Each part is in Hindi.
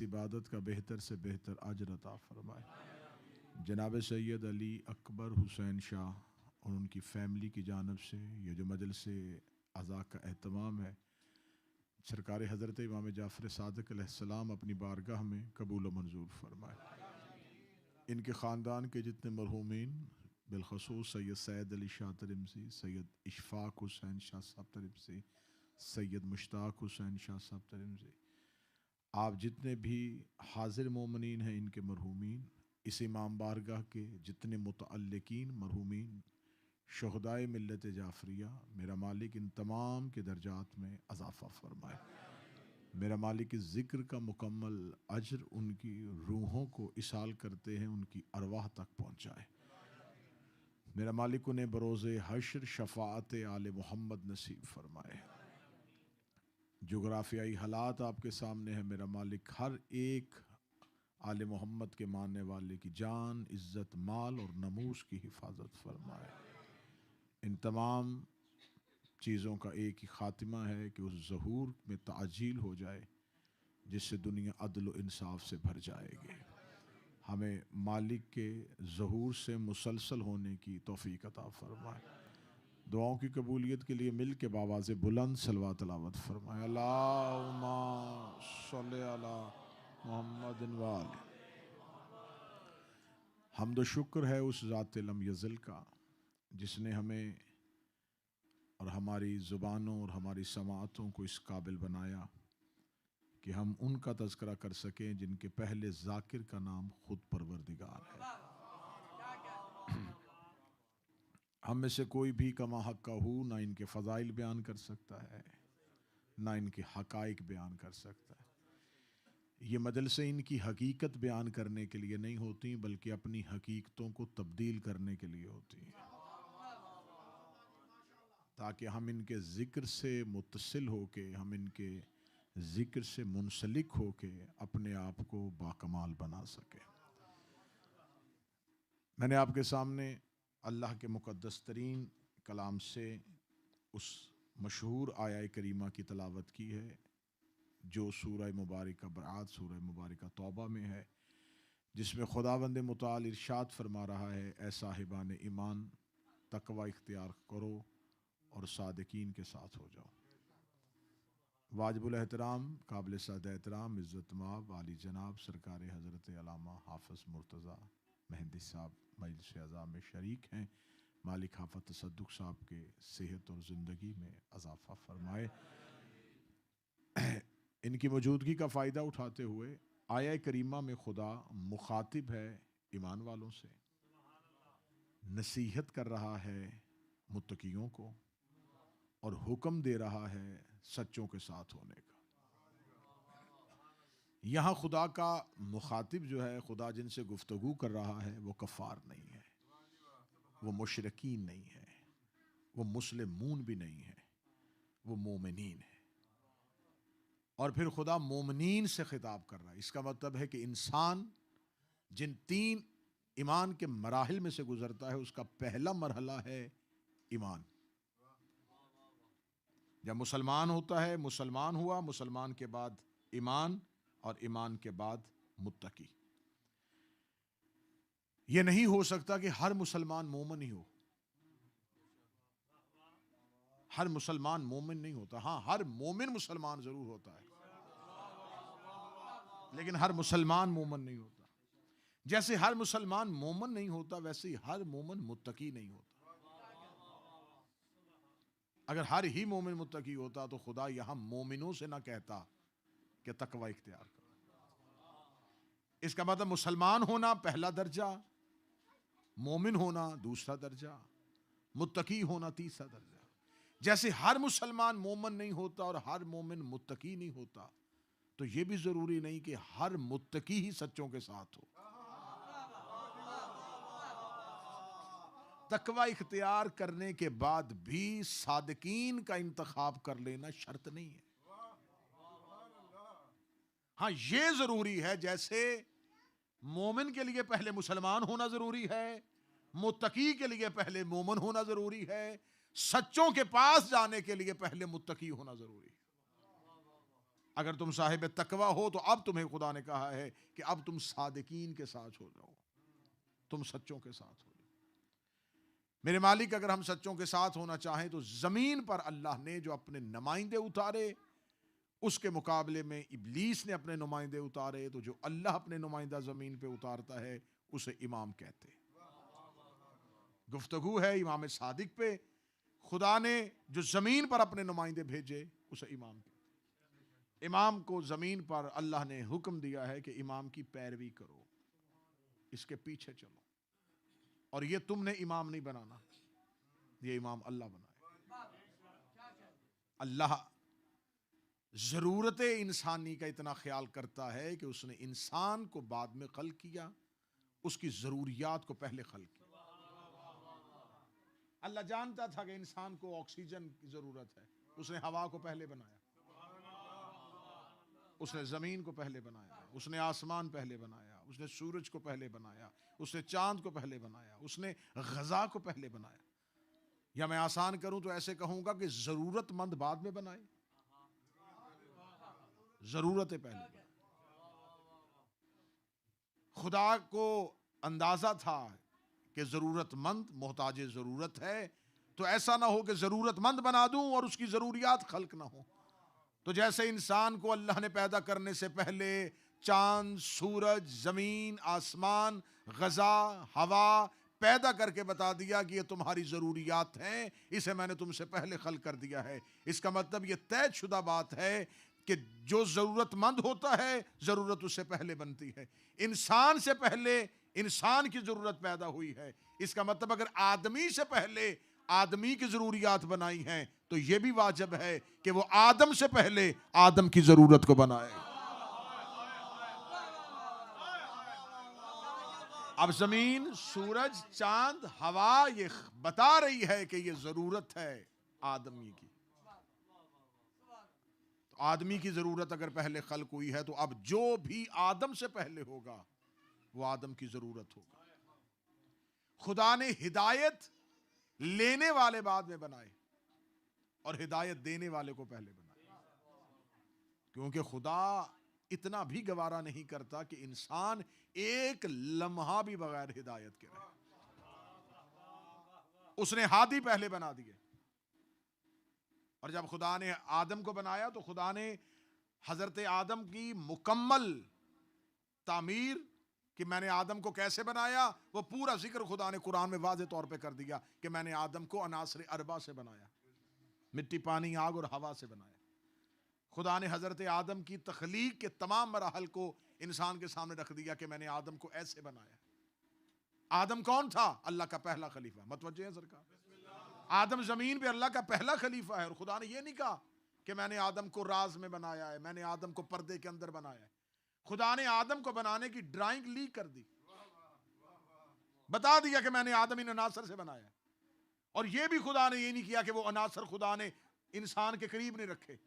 इस इबादत का बेहतर से बेहतर अजर अता फरमाए। जनाब सैयद अली अकबर हुसैन शाह और उनकी फ़ैमिली की जानब से ये जो मजलिस अज़ा का एहतमाम है, सरकार हज़रत इमाम जाफ़र सादिक़ अलैहिस्सलाम अपनी बारगाह में कबूल व मंजूर फरमाए। इनके ख़ानदान के जितने मरहूमीन, बिलख़ुसूस सैयद सैद अली शाह तरिमसी, सैयद इशफ़ाक़ हुसैन शाह साहब तरिमसी, सैयद मुश्ताक़ हुसैन शाह साहब तरिमसी, आप जितने भी हाजिर मोमिनीन हैं, इनके मरहूमीन, इस इमाम बारगाह के जितने मुतअल्लिकीन मरहूमीन शुहदाए मिल्लत जाफरिया, मेरा मालिक इन तमाम के दर्जात में अज़ाफ़ा फरमाए। मेरा मालिक इस ज़िक्र का मुकम्मल अजर उनकी रूहों को इसाल करते हैं उनकी अरवाह तक पहुँचाए। मेरा मालिक उन्हें बरोज़े हश्र शफ़ाअत आले मोहम्मद नसीब फरमाए। जोग्राफियाई हालात आपके सामने है, मेरा मालिक हर एक आले मोहम्मद के मानने वाले की जान, इज़्ज़त, माल और नमूस की हिफाजत फरमाए। इन तमाम चीज़ों का एक ही ख़ात्मा है कि उस ज़हूर में ताजील हो जाए जिससे दुनिया अदल व इंसाफ से भर जाएगी। हमें मालिक के ज़हूर से मुसलसल होने की तौफ़ीक़ अता फ़रमाए। दुआओं की कबूलियत के लिए मिल के बावाज़ बुलंद सलवात तिलावत फरमाए। अल्लाहुम्मा सल्लि अला मुहम्मदिन व आले। हम्द व शुक्र है उस ज़ात लम यज़ल का जिसने हमें और हमारी ज़ुबानों और हमारी समाअतों को इस काबिल बनाया कि हम उनका तज़किरा कर सकें जिनके पहले ज़ाकिर का नाम खुद परवरदिगार है। हम में से कोई भी कमा हक़ हूँ ना इनके फ़ज़ाइल बयान कर सकता है, ना इनके हक़ाइक़ बयान कर सकता है। ये मजलिसें इनकी हकीकत बयान करने के लिए नहीं होती, बल्कि अपनी हकीकतों को तब्दील करने के लिए होती हैं, ताकि हम इनके ज़िक्र से मुत्तसिल होके, हम इनके ज़िक्र से मुंसलिक होके अपने आप को बाकमाल बना सकें। मैंने आपके सामने अल्लाह के मुक़द्दस तरीन कलाम से उस मशहूर आया करीमा की तलावत की है जो सूरह मुबारक बरात, सूरह मुबारक तौबा में है, जिसमें खुदावंद मुताल इरशाद फरमा रहा है, ऐ साहिबान ईमान तकवा इख्तियार करो और सादिकीन के साथ हो जाओ। वाजिबुल एहतराम, काबिल सद एहतराम, इज़्ज़त माब वाली जनाब सरकार हज़रत अल्लामा हाफ़िज़ मुर्तज़ा मेहंदी साहब मजलिस अज़ा में शरीक हैं। मालिक हाफ़िज़ तसद्दुक़ साहब के सेहत और ज़िंदगी में इज़ाफ़ा फरमाए। इनकी मौजूदगी का फ़ायदा उठाते हुए आया करीमा में खुदा मुखातिब है ईमान वालों से, नसीहत कर रहा है मुत्तकियों को और हुक्म दे रहा है सच्चों के साथ होने का। यहाँ खुदा का मुखातिब जो है, खुदा जिनसे गुफ्तगू कर रहा है, वो कफ़ार नहीं है, वो मुशरिकीन नहीं है, वो मुस्लिमून भी नहीं है, वो मोमिनीन है। और फिर खुदा मोमिनीन से खिताब कर रहा है। इसका मतलब है कि इंसान जिन तीन ईमान के मराहिल में से गुजरता है, उसका पहला मरहला है ईमान। जब मुसलमान होता है, मुसलमान हुआ, मुसलमान के बाद ईमान और ईमान के बाद मुत्तकी। यह नहीं हो सकता कि हर मुसलमान मोमिन ही हो। हर मुसलमान मोमिन नहीं होता। हाँ, हर मोमिन मुसलमान जरूर होता है, लेकिन हर मुसलमान मोमिन नहीं होता। जैसे हर मुसलमान मोमिन नहीं होता, वैसे ही हर मोमिन मुत्तकी नहीं होता। अगर हर ही मोमिन मुत्तकी होता तो खुदा यहां मोमिनों से ना कहता कि तकवा इख्तियार करो। इसका मतलब मुसलमान होना पहला दर्जा, मोमिन होना दूसरा दर्जा, मुत्तकी होना तीसरा दर्जा। जैसे हर मुसलमान मोमिन नहीं होता और हर मोमिन मुत्तकी नहीं होता, तो यह भी जरूरी नहीं कि हर मुत्तकी ही सच्चों के साथ हो। तकवा इख्तियार करने के बाद भी सादिकीन का इंतखाब कर लेना शर्त नहीं है। हाँ, ये जरूरी है, जैसे मोमिन के लिए पहले मुसलमान होना जरूरी है, मुत्तकी के लिए पहले मोमिन होना जरूरी है, सच्चों के पास जाने के लिए पहले मुत्तकी होना जरूरी है। अगर तुम साहिब तकवा हो तो अब तुम्हें खुदा ने कहा है कि अब तुम सादिकीन के साथ हो जाओ, तुम सच्चों के साथ हो जाओ। मेरे मालिक, अगर हम सच्चों के साथ होना चाहें तो जमीन पर अल्लाह ने जो अपने नुमाइंदे उतारे उसके मुकाबले में इब्लीस ने अपने नुमाइंदे उतारे, तो जो अल्लाह अपने नुमाइंदा जमीन पे उतारता है उसे इमाम कहते। गुफ्तगू है इमाम सादिक पे। खुदा ने जो जमीन पर अपने नुमाइंदे भेजे उसे इमाम कहते। इमाम को जमीन पर अल्लाह ने हुक्म दिया है कि इमाम की पैरवी करो, इसके पीछे चलो, और ये तुमने इमाम नहीं बनाना, ये इमाम अल्लाह बनाए। अल्लाह जरूरत इंसानी का इतना ख्याल करता है कि उसने इंसान को बाद में खल्क किया, उसकी जरूरियात को पहले खल्क किया। अल्लाह जानता था कि इंसान को ऑक्सीजन की जरूरत है, उसने हवा को पहले बनाया, उसने जमीन को पहले बनाया, उसने आसमान पहले बनाया, उसने सूरज को पहले बनाया, उसने चांद को पहले बनाया, उसने गजा को पहले बनाया। या मैं आसान करूं तो ऐसे कहूंगा कि जरूरतमंद बाद में बनाए, जरूरतें पहले। खुदा को अंदाजा था कि जरूरतमंद मोहताज जरूरत है, तो ऐसा ना हो कि जरूरतमंद बना दूं और उसकी जरूरियात खल्क ना हो। तो जैसे इंसान को अल्लाह ने पैदा करने से पहले चांद, सूरज, जमीन, आसमान, गजा, हवा पैदा करके बता दिया कि ये तुम्हारी जरूरियात हैं, इसे मैंने तुमसे पहले खल्क कर दिया है। इसका मतलब ये तय शुदा बात है कि जो जरूरतमंद होता है जरूरत उससे पहले बनती है। इंसान से पहले इंसान की जरूरत पैदा हुई है। इसका मतलब अगर आदमी से पहले आदमी की जरूरियात बनाई हैं तो यह भी वाजिब है कि वो आदम से पहले आदम की जरूरत को बनाए। अब जमीन, सूरज, चांद, हवा ये बता रही है कि ये जरूरत है आदमी की। तो आदमी की जरूरत अगर पहले खल्क हुई है तो अब जो भी आदम से पहले होगा वो आदम की जरूरत होगा। खुदा ने हिदायत लेने वाले बाद में बनाए और हिदायत देने वाले को पहले बनाए, क्योंकि खुदा इतना भी गवारा नहीं करता कि इंसान एक लम्हा भी बगैर हिदायत के रहे। उसने हादी पहले बना दिए, और जब खुदा ने आदम को बनाया तो खुदा ने हजरत आदम की मुकम्मल तामीर कि मैंने आदम को कैसे बनाया, वो पूरा जिक्र खुदा ने कुरान में वाज़े तौर पे कर दिया कि मैंने आदम को अनासर अरबा से बनाया, मिट्टी, पानी, आग और हवा से बनाया। खुदा ने हजरत आदम की तख्लीक के तमाम मराहल को इंसान के सामने रख दिया कि मैंने आदम को ऐसे बनाया। आदम कौन था? अल्लाह का पहला खलीफा। मतवज्जे हैं सरकार? आदम जमीन पे अल्लाह का पहला खलीफा है, और खुदा ने यह नहीं कहा कि मैंने आदम को राज में बनाया है, मैंने आदम को पर्दे के अंदर बनाया है। खुदा ने आदम को बनाने की ड्राइंग लीक कर दी, बता दिया कि मैंने आदम इन अनासर से बनाया। और यह भी खुदा ने यह नहीं किया कि वो अनासर खुदा ने इंसान के करीब नहीं रखे।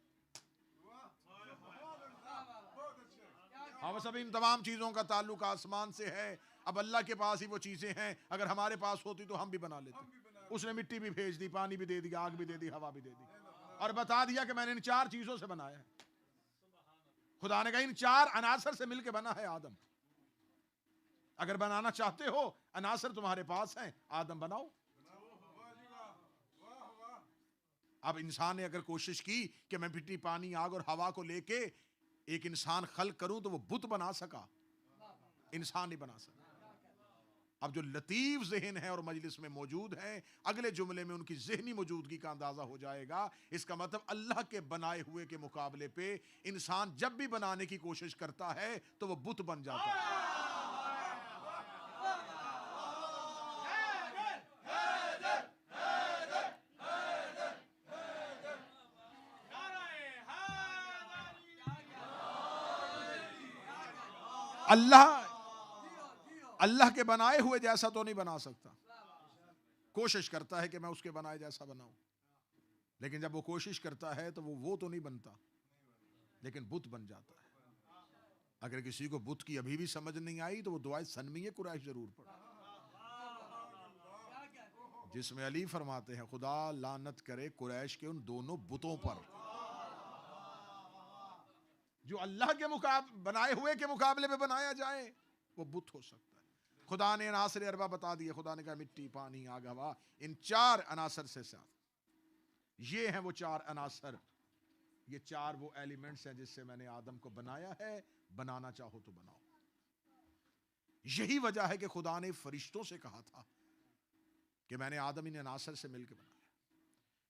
अब सब इन तमाम चीजों का ताल्लुक आसमान से है। अब अल्लाह के पास ही वो चीजें हैं, अगर हमारे पास होती तो हम भी बना लेते। उसने मिट्टी भी भेज दी, पानी भी दे दिया, आग भी दे दी, हवा भी दे दी, और बता दिया कि मैंने इन चार चीजों से बनाया है। खुदा ने कहा इन चार अनासर से मिलकर बना है आदम। अगर बनाना चाहते हो, अनासर तुम्हारे पास हैं, आदम बनाओ। अब इंसान ने अगर कोशिश की कि मैं मिट्टी, पानी, आग और हवा को लेके एक इंसान खल्क करूं तो वो बुत बना सका, इंसान नहीं बना सका। अब जो लतीफ ज़हन है और मजलिस में मौजूद हैं, अगले जुमले में उनकी ज़हनी मौजूदगी का अंदाजा हो जाएगा। इसका मतलब अल्लाह के बनाए हुए के मुकाबले पे इंसान जब भी बनाने की कोशिश करता है तो वो बुत बन जाता है। अल्लाह के बनाए हुए जैसा तो नहीं बना सकता। कोशिश करता है कि मैं उसके बनाए जैसा बनाऊं, लेकिन जब वो कोशिश करता है तो वो तो नहीं बनता, लेकिन बुत बन जाता है। अगर किसी को बुत की अभी भी समझ नहीं आई तो वो दुआए सनमी कुरैश जरूर पढ़े, जिसमें अली फरमाते हैं खुदा लानत करे कुरैश के उन दोनों बुतों पर जो अल्लाह के बनाए हुए के मुकाबले में बनाया जाए वो बुत हो सकता है। खुदा ने अनासर अरबा बता दिए। खुदा ने कहा मिट्टी, पानी, आग, हवा, इन 4 अनासर से साथ, ये हैं वो 4 अनासर, ये 4 वो एलिमेंट्स हैं जिससे मैंने आदम को बनाया है, बनाना चाहो तो बनाओ। यही वजह है कि खुदा ने फरिश्तों से कहा था कि मैंने आदम इन अनासर से मिलकर बनाया।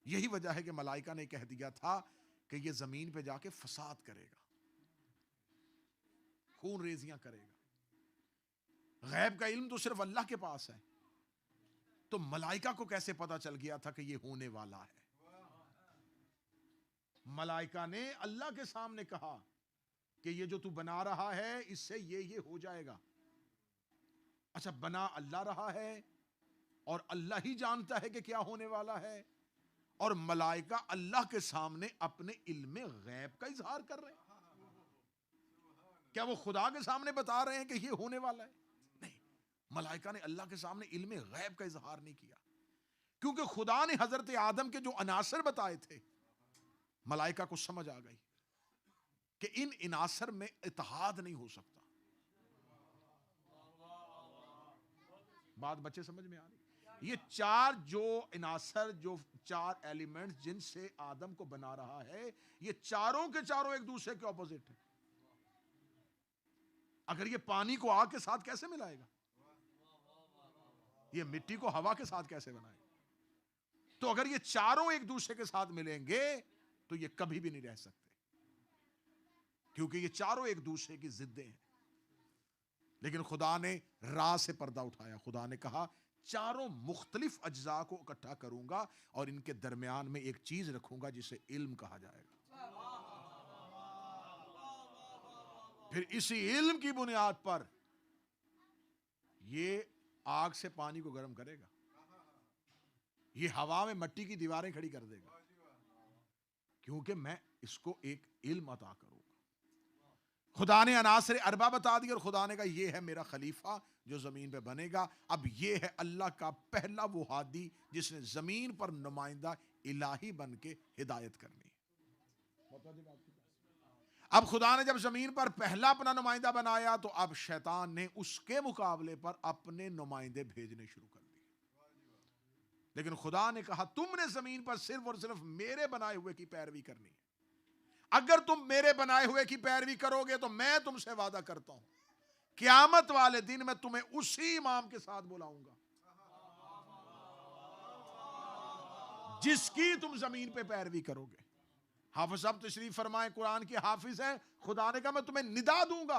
यही वजह है कि मलाइका ने कह दिया था कि ये जमीन पे जाके फसाद करेगा, खून रेजियां करेगा। गैब का इल्म तो सिर्फ अल्लाह के पास है, तो मलाइका को कैसे पता चल गया था कि ये होने वाला है? मलाइका ने अल्लाह के सामने कहा कि ये जो तू बना रहा है इससे ये हो जाएगा। अच्छा, बना अल्लाह रहा है और अल्लाह ही जानता है कि क्या होने वाला है, और मलाइका अल्लाह के सामने अपने इल्म गैब का इजहार कर रहे हैं। क्या वो खुदा के सामने बता रहे हैं कि ये होने वाला है? नहीं, मलाइका ने अल्लाह के सामने इल्म गैब का इजहार नहीं किया, क्योंकि खुदा ने हजरत आदम के जो अनासर बताए थे, मलाइका को समझ आ गई कि इन इनासर में इत्तेहाद नहीं हो सकता। बात बच्चे समझ में आ रही? ये 4 जो इनासर, जो 4 एलिमेंट्स जिनसे आदम को बना रहा है, ये चारों के चारों एक दूसरे के ऑपोजिट है। अगर ये पानी को आग के साथ कैसे मिलाएगा? ये मिट्टी को हवा के साथ कैसे बनाएगा? तो अगर ये चारों एक दूसरे के साथ मिलेंगे तो ये कभी भी नहीं रह सकते, क्योंकि ये चारों एक दूसरे की जिद्दें हैं। लेकिन खुदा ने राह से पर्दा उठाया। खुदा ने कहा चारों मुख्तलिफ अज्जा को इकट्ठा करूंगा और इनके दरमियान में एक चीज रखूंगा जिसे इल्म कहा जाएगा। फिर इसी इल्म की बुनियाद पर ये आग से पानी को गर्म करेगा, ये हवा में मिट्टी की दीवारें खड़ी कर देगा, क्योंकि मैं इसको एक इल्म अता करूंगा। खुदा ने अनासर अरबा बता दी और खुदा ने कहा ये है मेरा खलीफा जो जमीन पे बनेगा। अब ये है अल्लाह का पहला वो हादी जिसने जमीन पर नुमाइंदा इलाही बन के हिदायत करनी। अब खुदा ने जब जमीन पर पहला अपना नुमाइंदा बनाया तो अब शैतान ने उसके मुकाबले पर अपने नुमाइंदे भेजने शुरू कर दिए। लेकिन खुदा ने कहा तुमने जमीन पर सिर्फ और सिर्फ मेरे बनाए हुए की पैरवी करनी है। अगर तुम मेरे बनाए हुए की पैरवी करोगे तो मैं तुमसे वादा करता हूं क़यामत वाले दिन मैं तुम्हें उसी इमाम के साथ बुलाऊंगा जिसकी तुम जमीन पे पैरवी करोगे। हाफिज साहब तशरीफ फरमाए, कुरान के हाफिज हैं। खुदा ने कहा मैं तुम्हें निदा दूंगा,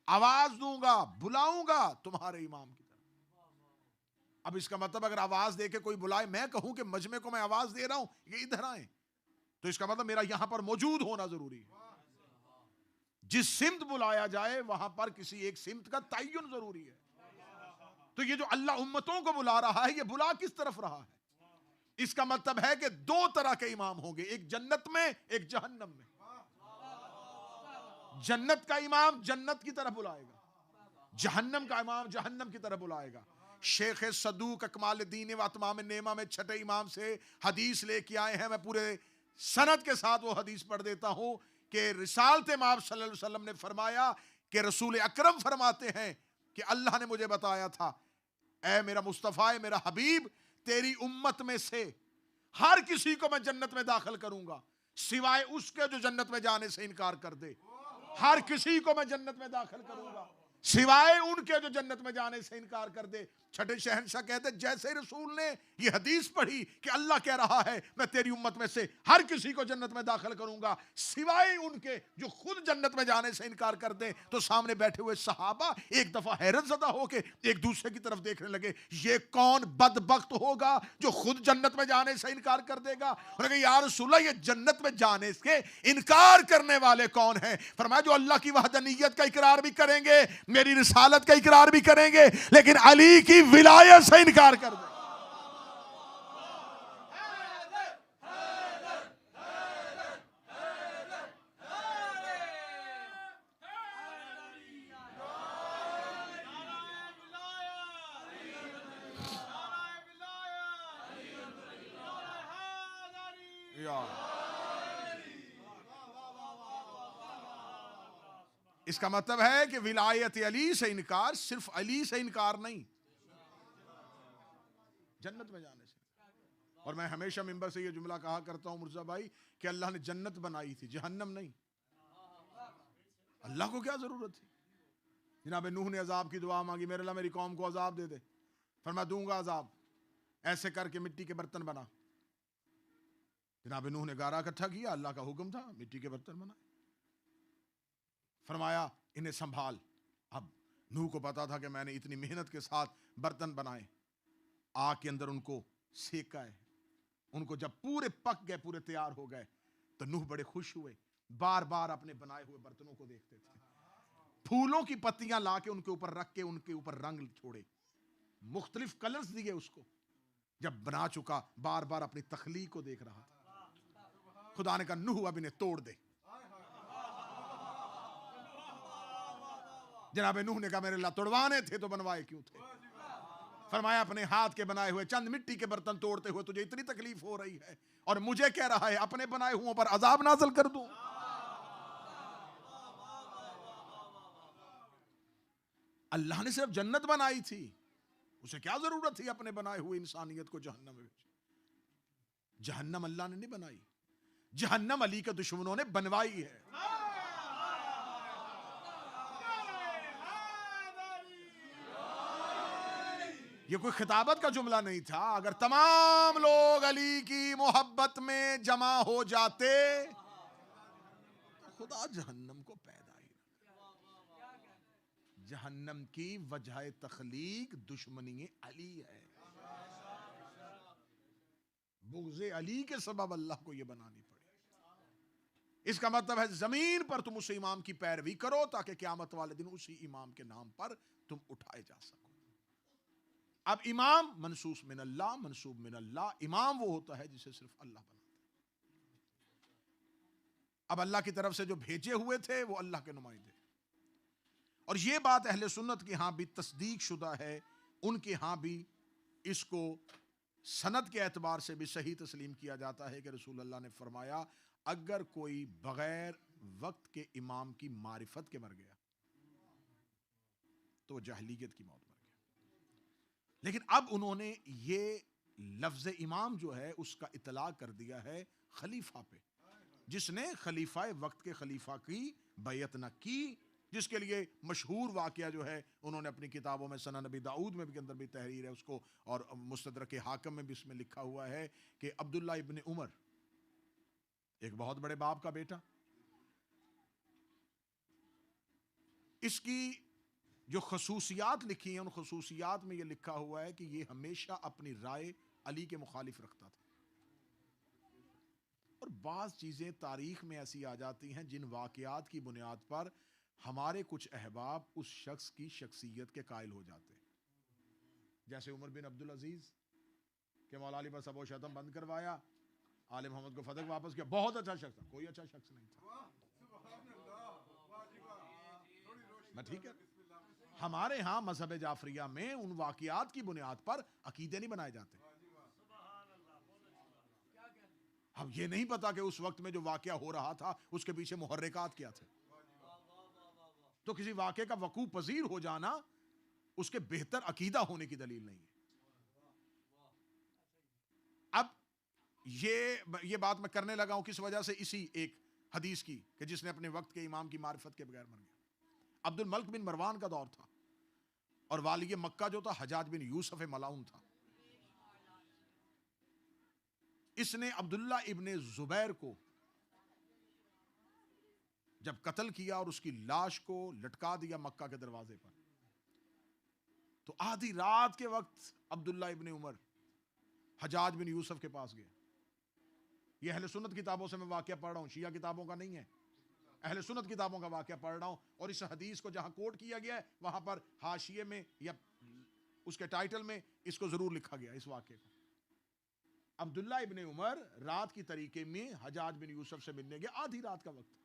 आवाज दूंगा, बुलाऊंगा तुम्हारे इमाम की तरफ। अब इसका मतलब अगर आवाज दे के कोई बुलाए, मैं कहूं कि मजमे को मैं आवाज दे रहा हूं ये इधर आए, तो इसका मतलब मेरा यहां पर मौजूद होना जरूरी है। जिस सिमत बुलाया जाए वहां पर किसी एक सिमत का तय्युन जरूरी है। तो ये जो अल्लाह उम्मतों को बुला रहा है, ये बुला किस तरफ रहा है? इसका मतलब है कि 2 तरह के इमाम होंगे, एक जन्नत में, एक जहन्नम में। जन्नत का इमाम जन्नत की तरफ बुलाएगा, जहन्नम का इमाम जहन्नम की तरफ बुलाएगा। शेख सदूक अकमालुद्दीन व अतमाम नेमा में छठे इमाम से हदीस लेके आए हैं। मैं पूरे सनद के साथ वो हदीस पढ़ देता हूं कि रिसालत माब सल्लल्लाहु अलैहि वसल्लम ने फरमाया कि रसूल अकरम फरमाते हैं कि अल्लाह ने मुझे बताया था, ऐ मेरा मुस्तफ़ा, ऐ मेरा हबीब, तेरी उम्मत में से हर किसी को मैं जन्नत में दाखिल करूंगा सिवाय उसके जो जन्नत में जाने से इनकार कर दे। हर किसी को मैं जन्नत में दाखिल करूंगा सिवाय उनके जो जन्नत में जाने से इनकार कर दे। छठे शहंशाह कहते जैसे रसूल ने ये हदीस पढ़ी कि अल्लाह कह रहा है मैं तेरी उम्मत में से हर किसी को जन्नत में दाखिल करूंगा सिवाय उनके जो खुद जन्नत में जाने से इनकार कर दे, तो सामने बैठे हुए सहाबा एक दफा हैरत ज़दा होके एक दूसरे की तरफ देखने लगे, ये कौन बदबख्त होगा जो खुद जन्नत में जाने से इनकार कर देगा। उन्होंने कहा या रसूलल्लाह, ये जन्नत में जाने से इनकार करने वाले कौन है? फरमाया जो अल्लाह की वहदानियत का इकरार भी करेंगे, मेरी रिसालत का इकरार भी करेंगे, लेकिन अली की विलायत से इनकार कर दे। इसका मतलब है कि विलायत अली से इनकार सिर्फ अली से इनकार नहीं, जन्नत में जाने से। और मैं हमेशा मिंबर से ये जुमला कहा करता हूं मुर्जा भाई कि अल्लाह ने जन्नत बनाई थी, जहन्नम नहीं। अल्लाह को क्या जरूरत थी? जनाब नूह ने अजाब की दुआ मांगी, मेरे अल्लाह मेरी कौम को अजाब दे दे। फरमा दूंगा अजाब, ऐसे करके मिट्टी के बर्तन बना। जनाब नूह ने गारा इकट्ठा किया, अल्लाह का हुक्म था, मिट्टी के बर्तन बना। फरमाया इन्हें संभाल। अब नूह को पता था कि मैंने इतनी मेहनत के साथ बर्तन बनाए, आग के अंदर उनको सेका है। उनको जब पूरे पक गए, पूरे तैयार हो गए, तो नूह बड़े खुश हुए, बार बार अपने बनाए हुए बर्तनों को देखते थे। फूलों की पत्तियां लाके उनके ऊपर रख के उनके ऊपर रंग छोड़े, मुख्तलिफ कलर्स दिए उसको। जब बना चुका, बार बार अपनी तखलीक को देख रहा था। खुदा ने कहा नूह अब इन्हें तोड़ दे। जनाब नूह ने कहा मेरे अल्लाह तोड़वाने थे तो बनवाए क्यों थे? फरमाया अपने हाथ के बनाए हुए चंद मिट्टी के बर्तन तोड़ते हुए तुझे इतनी तकलीफ हो रही है और मुझे कह रहा है अपने बनाए हुओं पर अजाब नाज़िल कर दूं। अल्लाह ने सिर्फ जन्नत बनाई थी, उसे क्या जरूरत थी अपने बनाए हुए इंसानियत को जहन्नम में? जहन्नम अल्लाह ने नहीं बनाई, जहन्नम अली के दुश्मनों ने बनवाई है। ये कोई खिताबत का जुमला नहीं था। अगर तमाम लोग अली की मोहब्बत में जमा हो जाते तो खुदा जहन्नम को पैदा ही न। जहन्नम की वजह तखलीक दुश्मनी अली है। बुग़्ज़े अली के सबब अल्लाह को यह बनानी पड़ी। इसका मतलब है जमीन पर तुम उस इमाम की पैरवी करो ताकि क़यामत वाले दिन उसी इमाम के नाम पर तुम उठाए जा सको। अब इमाम मनसूस मिन अल्लाह, मनसूब मिन अल्लाह, इमाम वो होता है जिसे सिर्फ अल्लाह बनाता है। अब अल्लाह की तरफ से जो भेजे हुए थे वो अल्लाह के नुमाइंदे। और ये बात अहले सुन्नत के यहां भी तस्दीक शुदा है, उनके यहां भी इसको सनद के एतबार से भी सही तस्लीम किया जाता है कि रसूल अल्लाह ने फरमाया अगर कोई बगैर वक्त के इमाम की मारिफत के मर गया तो जहलीयत की मौत मर गया। लेकिन अब उन्होंने ये लफ्ज़ इमाम जो है उसका इतलाक कर दिया है खलीफा पे, जिसने खलीफा वक्त के खलीफा की बैयत न की, जिसके लिए मशहूर वाक़या जो है उन्होंने अपनी किताबों में सनन नबी दाऊद में भी अंदर भी तहरीर है उसको, और मुस्तदरक हाकिम में भी इसमें लिखा हुआ है कि अब्दुल्ला इब्न उमर, एक बहुत बड़े बाप का बेटा, इसकी जो खसूसियात लिखी हैं उन खसूसियात में यह लिखा हुआ है कि यह हमेशा अपनी राय अली के मुखालिफ रखता था। और बाज़ चीज़ें तारीख में ऐसी आ जाती हैं जिन वाक़यात की बुनियाद पर हमारे कुछ अहबाब उस शख्स की शख्सियत के कायल हो जाते हैं। जैसे उमर बिन अब्दुल अजीज के मौला अली बस अबो शतम बंद करवाया, आले मोहम्मद को फतक वापस किया, बहुत अच्छा शख्स था, कोई अच्छा शख्स नहीं था। मैं ठीक है, हमारे यहां मजहब जाफरिया में उन वाक़यात की बुनियाद पर अकीदे नहीं बनाए जाते। अब ये नहीं पता कि उस वक्त में जो वाक़या हो रहा था उसके पीछे मुहर्रिकात क्या थे। तो किसी वाक़े का वकूअ पजीर हो जाना उसके बेहतर अकीदा होने की दलील नहीं है। अब ये बात मैं करने लगा हूं किस वजह से, इसी एक हदीस की कि जिसने अपने वक्त के इमाम की मारिफत के बगैर मर गया। अब्दुल मलिक बिन मरवान का दौर था और वाली मक्का जो था हजाज बिन यूसुफ मलाउन था। इसने अब्दुल्ला इब्ने जुबैर को जब कत्ल किया और उसकी लाश को लटका दिया मक्का के दरवाजे पर, तो आधी रात के वक्त अब्दुल्ला इब्ने उमर हजाज बिन यूसुफ के पास गया। यह अहले सुन्नत किताबों से मैं वाक़या पढ़ रहा हूं, शिया किताबों का नहीं है, अहले सुन्नत किताबों का वाक़या पढ़ रहा हूं। और इस हदीस को जहां कोट किया गया है वहां पर हाशिये में या उसके टाइटल में इसको जरूर लिखा गया इस वाक़े को। अब्दुल्ला इब्ने उमर रात की तरीके में हजाज बिन यूसुफ से मिलने गया, आधी रात का वक्त।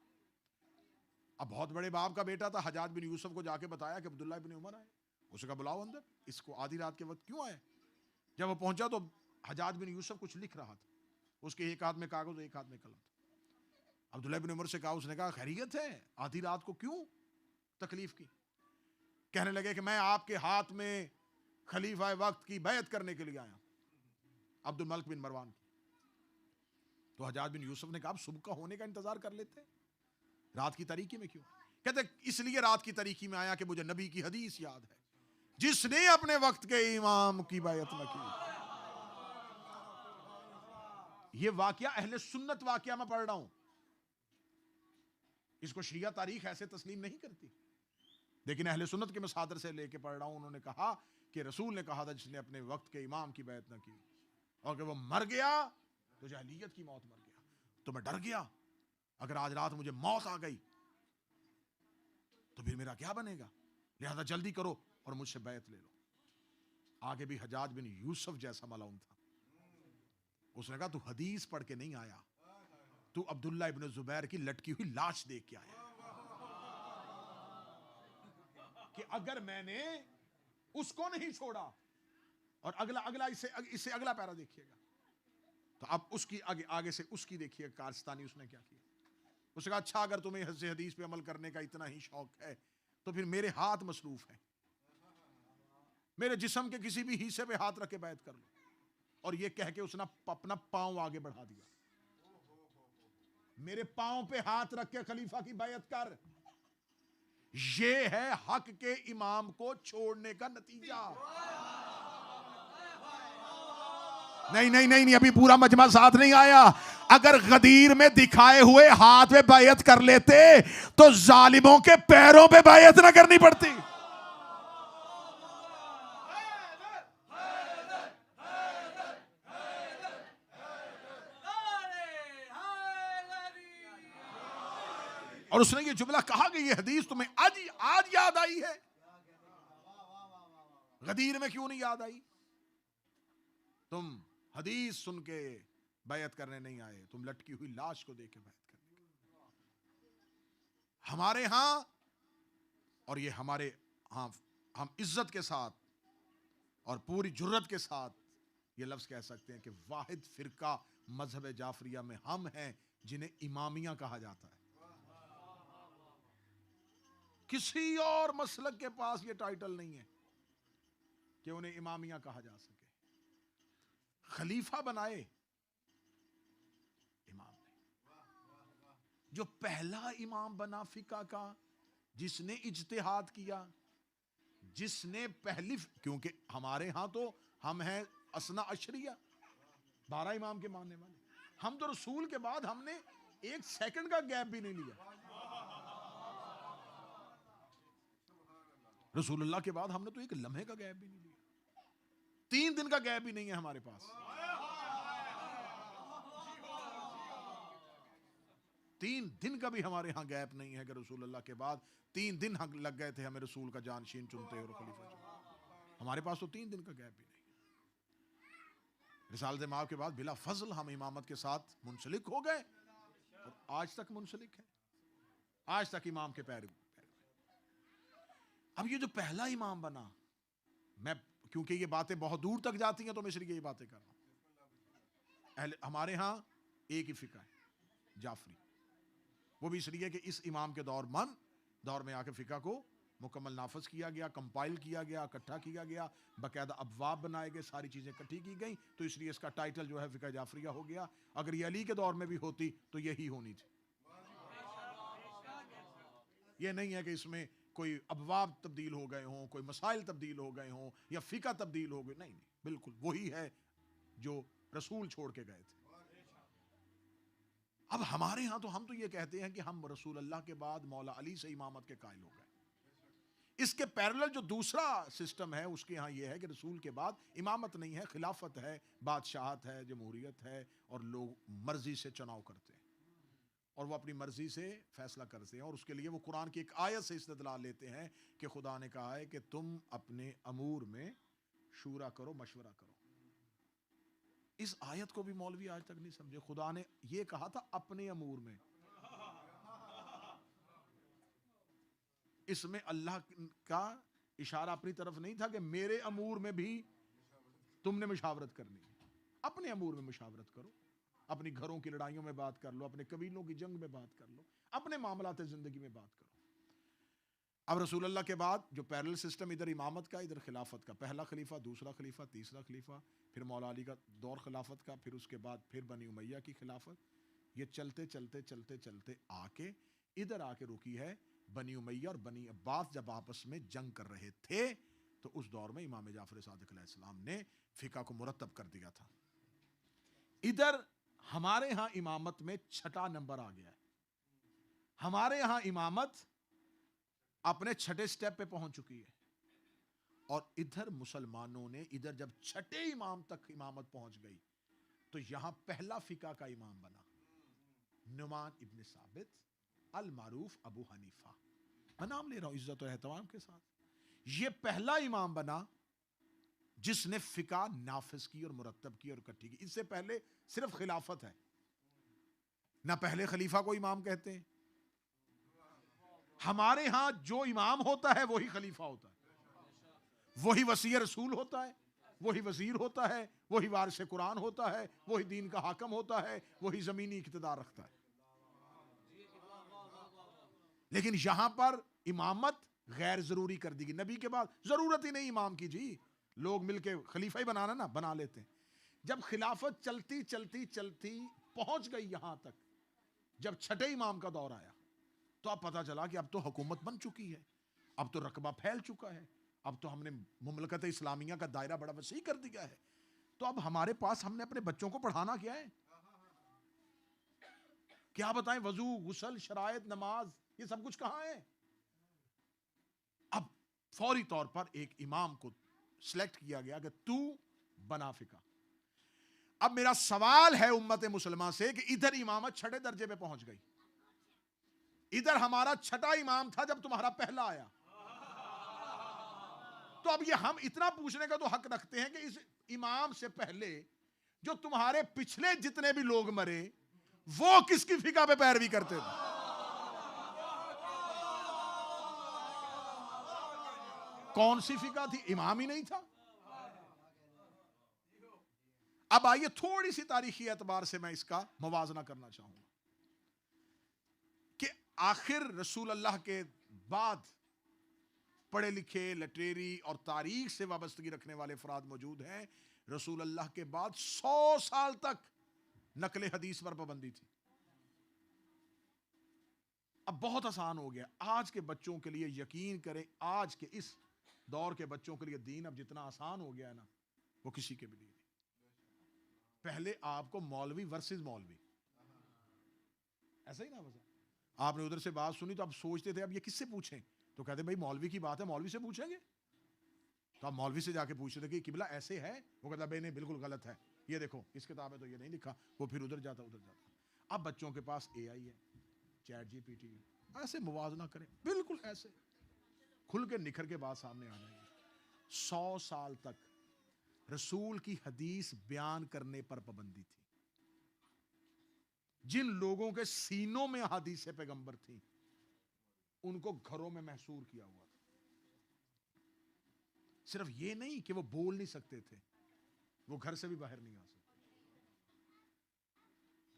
अब बहुत बड़े बाप का बेटा था, हजाज बिन यूसुफ को जाके बताया कि अब्दुल्ला इब्ने उमर आए। उसने कहा बुलाओ अंदर, इसको आधी रात के वक्त क्यों आए? जब वो पहुंचा तो हजाज बिन यूसुफ कुछ लिख रहा था, उसके एक हाथ में कागज एक हाथ में कलम था। अब्दुल्ला इब्ने उमर से कहा, उसने कहा खैरियत है, आधी रात को क्यों तकलीफ की। कहने लगे कि मैं आपके हाथ में खलीफा वक्त की बैत करने के लिए आया, अब्दुल मलिक बिन मरवान। तो हज्जाज बिन यूसुफ ने कहा सुबह का होने का इंतजार कर लेते, रात की तारीकी में क्यों? कहते इसलिए रात की तारीकी में आया कि मुझे नबी की हदीस याद है, जिसने अपने वक्त के इमाम की बैत न की। ये वाकया अहले सुन्नत वाकया मैं पढ़ रहा हूं, इसको शिया तारीख ऐसे तस्लीम नहीं करती, लेकिन अहले सुन्नत के मसादर से लेके पढ़ रहा हूं। उन्होंने कहा कि रसूल ने कहा था जिसने अपने वक्त के इमाम की बैत न की और कि वो मर गया तो जहलियत की मौत मर गया। तो मैं डर गया, अगर आज रात मुझे मौत आ गई तो फिर मेरा क्या बनेगा, लिहाजा जल्दी करो और मुझसे बैत ले लो। आगे भी हज्जाज बिन यूसुफ जैसा मलाउन था, उसने कहा तू हदीस पढ़ के नहीं आया, तू अब्दुल्ला इब्न जुबैर की लटकी हुई लाश देख के आया कि अगर मैंने उसको नहीं छोड़ा। और अगला अगला इससे अगला पैरा देखिएगा, तो अब उसकी आगे से उसकी देखिए कारस्तानी उसने क्या किया। उसने कहा अच्छा अगर तुम्हें हदीस पे अमल करने का इतना ही शौक है तो फिर मेरे हाथ मसरूफ है, मेरे जिस्म के किसी भी हिस्से पे हाथ रख के बैत कर लो। और ये कह के उसने अपना पांव आगे बढ़ा दिया, मेरे पांव पे हाथ रख के खलीफा की बैत कर। ये है हक के इमाम को छोड़ने का नतीजा। नहीं नहीं नहीं नहीं, अभी पूरा मजमा साथ नहीं आया। अगर गदीर में दिखाए हुए हाथ में बैत कर लेते तो जालिमों के पैरों पे बैत ना करनी पड़ती। और उसने ये जुमला कहा कि ये हदीस तुम्हें आज याद आई है, गदीर में क्यों नहीं याद आई? तुम हदीस सुन के बैत करने नहीं आए, तुम लटकी हुई लाश को देख के बैत करने गए। हमारे यहां, और ये हमारे यहां हम इज्जत के साथ और पूरी जुर्रत के साथ ये लफ्ज कह सकते हैं कि वाहिद फिरका मजहब जाफरिया में हम हैं जिन्हें इमामिया कहा जाता है। किसी और मसलक के पास ये टाइटल नहीं है कि उन्हें इमामिया कहा जा सके। खलीफा बनाए इमाम ने, जो पहला इमाम बना फिका का, जिसने इज्तिहाद किया, जिसने पहली, क्योंकि हमारे यहां तो हम हैं असना अशरिया, 12 इमाम के मानने वाले। हम तो रसूल के बाद हमने एक सेकंड का गैप भी नहीं लिया। रसूलुल्लाह के बाद हमने तो एक लम्हे का गैप भी नहीं लिया, 3 दिन का गैप भी नहीं है हमारे पास। 3 दिन का भी हमारे यहां गैप नहीं है कि रसूलुल्लाह के बाद 3 दिन लग गए थे हमें रसूल का जानशीन चुनते और खलीफा चुनते। हमारे पास तो 3 दिन का गैप भी नहीं। रिसालत माब के बाद बिला फजल हम इमामत के साथ मुंसलिक हो गए और आज तक मुंसलिक है, आज तक इमाम के पैर। अब ये जो पहला इमाम बना, मैं क्योंकि ये बातें बहुत दूर तक जाती हैं तो मैं इसलिए ये बातें कर रहा हूं। हमारे यहां एक ही फिका है, जाफरी, वो भी इसलिए कि इस इमाम के दौर में आके फिका को मुकम्मल नाफज किया गया, कंपाइल किया गया, इकट्ठा किया गया, बाकायदा अबवाब बनाए गए, सारी चीजें इकट्ठी की गई, तो इसलिए इसका टाइटल जो है फिका जाफरिया हो गया। अगर ये अली के दौर में भी होती तो यही होनी थी। ये नहीं है कि इसमें कोई अबवाब तब्दील हो गए हों, कोई मसाइल तब्दील हो गए हों या फिका तब्दील हो गए, नहीं नहीं, बिल्कुल वही है जो रसूल छोड़ के गए थे। अब हमारे यहां तो हम तो ये कहते हैं कि हम रसूल अल्लाह के बाद मौला अली से इमामत के कायल हो गए। इसके पैरेलल जो दूसरा सिस्टम है उसके यहां ये है कि रसूल के बाद इमामत नहीं है, खिलाफत है, बादशाहत है, जमहूरियत है, और लोग मर्जी से चुनाव करते हैं और वो अपनी मर्जी से फैसला करते हैं। और उसके लिए वो कुरान की एक आयत से इस्तेदलाल लेते हैं कि खुदा ने कहा है कि तुम अपने अमूर में शूरा करो, मशवरा करो। इस आयत को भी मौलवी आज तक नहीं समझे। खुदा ने ये कहा था अपने अमूर में, इसमें अल्लाह का इशारा अपनी तरफ नहीं था कि मेरे अमूर में भी तुमने मुशावरत करनी है। अपने अमूर में मुशावरत करो, अपनी घरों की लड़ाइयों में बात कर लो, अपने कबीलों की जंग में बात कर लो, अपने मामलात जिंदगी में बात करो। अब रसूल अल्लाह के बाद जो पैरेलल सिस्टम, इधर इमामत का, इधर खिलाफत का, पहला खलीफा, दूसरा खलीफा, तीसरा खलीफा, फिर मौला अली का दौर खिलाफत का, फिर उसके बाद फिर बनी उमैया की खिलाफत, ये चलते चलते चलते चलते आके इधर आके रुकी है बनी उमैया और बनी अब्बास जब आपस में जंग कर रहे थे, तो उस दौर में इमाम जाफर सादिक अलैहिस्सलाम ने फिका को मुरतब कर दिया था। इधर हमारे यहां इमामत में 6ठा नंबर आ गया है। हमारे यहां इमामत अपने 6ठे स्टेप पे पहुंच चुकी है, और इधर मुसलमानों ने इधर जब 6ठे इमाम तक इमामत पहुंच गई, तो यहां पहला फिका का इमाम बना नुमान इब्न साबित अल मारूफ अबू हनीफा। मैं नाम ले रहा हूं इज्जत और एहतराम के साथ। यह पहला इमाम बना जिसने फिका नाफिज की और मुरतब की और इकट्ठी की। इससे पहले सिर्फ खिलाफत है ना, पहले खलीफा को इमाम कहते हैं। हमारे यहां जो इमाम होता है वही खलीफा होता है, वही वसी रसूल होता है, वही वजीर होता है, वही वारिस कुरान होता है, वही दीन का हाकम होता है, वही जमीनी इख्तिदार रखता है। लेकिन यहां पर इमामत गैर जरूरी कर दी गई। नबी के बाद जरूरत ही नहीं इमाम की, जी लोग मिलके खलीफा ही बनाना ना बना लेते हैं। जब खिलाफत चलती चलती चलती पहुंच गई यहां तक, जब 6ठे इमाम का दौर आया, तो अब पता चला कि अब तो हुकूमत बन चुकी है, अब तो रकबा फैल चुका है, अब तो हमने मुमलकत इस्लामिया का दायरा बड़ा वसी कर दिया है। तो अब हमारे पास, हमने अपने बच्चों को पढ़ाना क्या है, क्या बताएं, वजू, गुसल, शरायत, नमाज, ये सब कुछ कहां है। अब फौरी तौर पर एक इमाम को सिलेक्ट किया गया कि तू बना फिका। अब मेरा सवाल है उम्मत मुसलमान से कि इधर इमामत 6ठे दर्जे पे पहुंच गई, इधर हमारा 6ठा इमाम था जब तुम्हारा पहला आया, तो अब ये हम इतना पूछने का तो हक रखते हैं कि इस इमाम से पहले जो तुम्हारे पिछले जितने भी लोग मरे, वो किसकी फिका पे पैरवी करते थे। कौन सी फिका थी, इमाम ही नहीं था। अब आइए थोड़ी सी तारीखी एतबार से मैं इसका मुवाजना करना चाहूंगा कि आखिर रसूल अल्लाह के बाद पढ़े लिखे, लटेरी और तारीख से वाबस्तगी रखने वाले अफराद मौजूद हैं। रसूल अल्लाह के बाद 100 साल तक नकल हदीस पर पाबंदी थी। अब बहुत आसान हो गया आज के बच्चों के लिए, यकीन करें आज के इस दौर के बच्चों के लिए दीन अब जितना आसान हो गया है ना, वो किसी के भी लिए नहीं। पहले आपको मौलवी वर्सेस मौलवी, ऐसा ही ना, बस आपने उधर से बात सुनी तो आप सोचते थे अब ये किससे पूछें, तो कहते भाई मौलवी की बात है, मौलवी से पूछेंगे। तो आप मौलवी से जाके पूछते थे कि किबला ऐसे है, वो कहता भाई नहीं बिल्कुल गलत है, ये देखो इस किताब में तो ये नहीं लिखा, वो फिर उधर जाता उधर जाता। अब बच्चों के पास AI है, चैट GPT है, ऐसे मुवाजना करें, बिल्कुल ऐसे खुल के निखर के बात सामने आ जाएगी। 100 साल तक रसूल की हदीस बयान करने पर पाबंदी थी। जिन लोगों के सीनों में हदीस पैगंबर थी, उनको घरों में महसूर किया हुआ था। सिर्फ ये नहीं कि वो बोल नहीं सकते थे, वो घर से भी बाहर नहीं आ सकते।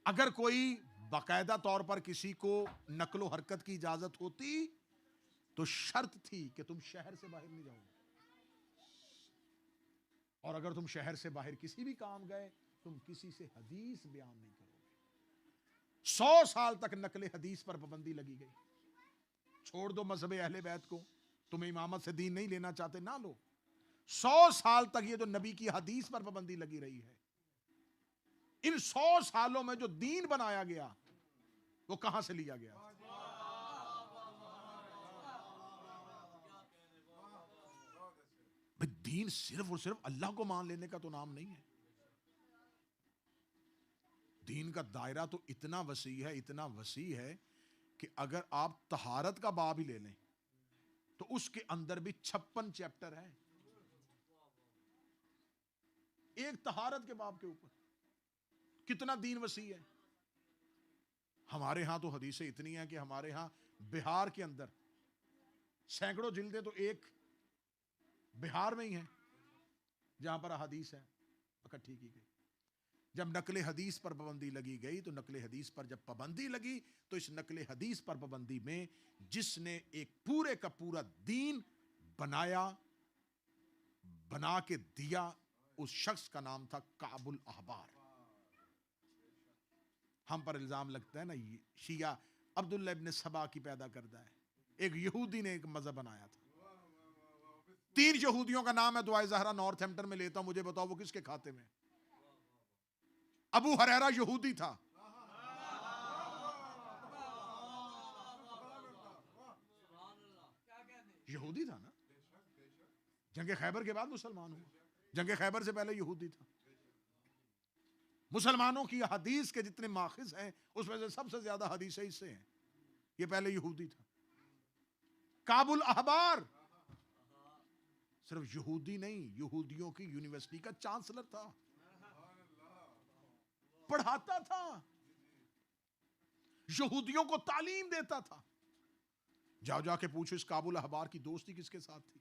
अगर कोई बाकायदा तौर पर किसी को नकलो हरकत की इजाजत होती, तो शर्त थी कि तुम शहर से बाहर नहीं जाओगे, और अगर तुम शहर से बाहर किसी भी काम गए, तुम किसी से हदीस बयान नहीं करोगे। 100 साल तक नकल हदीस पर पाबंदी लगी गई। छोड़ दो मजहब अहले बैत को, तुम्हें इमामत से दीन नहीं लेना चाहते ना लो। 100 साल तक ये जो नबी की हदीस पर पाबंदी लगी रही है, इन 100 सालों में जो दीन बनाया गया वो कहां से लिया गया? भाई दीन सिर्फ और सिर्फ अल्लाह को मान लेने का तो नाम नहीं है। दीन का दायरा तो इतना वसी है, इतना वसी है कि अगर आप तहारत का बाब ही ले लें तो उसके अंदर भी 56 चैप्टर है, एक तहारत के बाब के ऊपर। कितना दीन वसी है। हमारे यहां तो हदीसें इतनी हैं कि हमारे यहां बिहार के अंदर सैकड़ों जिल्दें तो एक बिहार में ही हैं जहां पर हदीस है इकट्ठी की गई। जब नकले हदीस पर पाबंदी लगी गई, तो नकले हदीस पर जब पाबंदी लगी तो इस नकले हदीस पर पाबंदी में जिसने एक पूरे का पूरा दीन बनाया, बना के दिया, उस शख्स का नाम था काबुल अहबार। हम पर इल्जाम लगता है ना, शिया अब्दुल्ला इब्न सबा की पैदा करता है। एक यहूदी ने एक मजहब बनाया था। 3 यहूदियों का नाम है दुआए ज़हरा, नॉर्थहैम्पटन में लेता हूं, मुझे बताओ वो किसके खाते में? अबू हरैरा यहूदी था, यहूदी था ना। जंग खैबर के बाद मुसलमान हुआ, जंग खैबर से पहले यहूदी था। मुसलमानों की हदीस के जितने माखिज हैं उसमें से सबसे ज्यादा हदीसें इससे हैं। ये पहले यहूदी था। काबुल अहबार सिर्फ यहूदी नहीं, यहूदियों की यूनिवर्सिटी का चांसलर था, पढ़ाता था, यहूदियों को तालीम देता था। जाओ जाके पूछो इस काबुल अहबार की दोस्ती किसके साथ थी,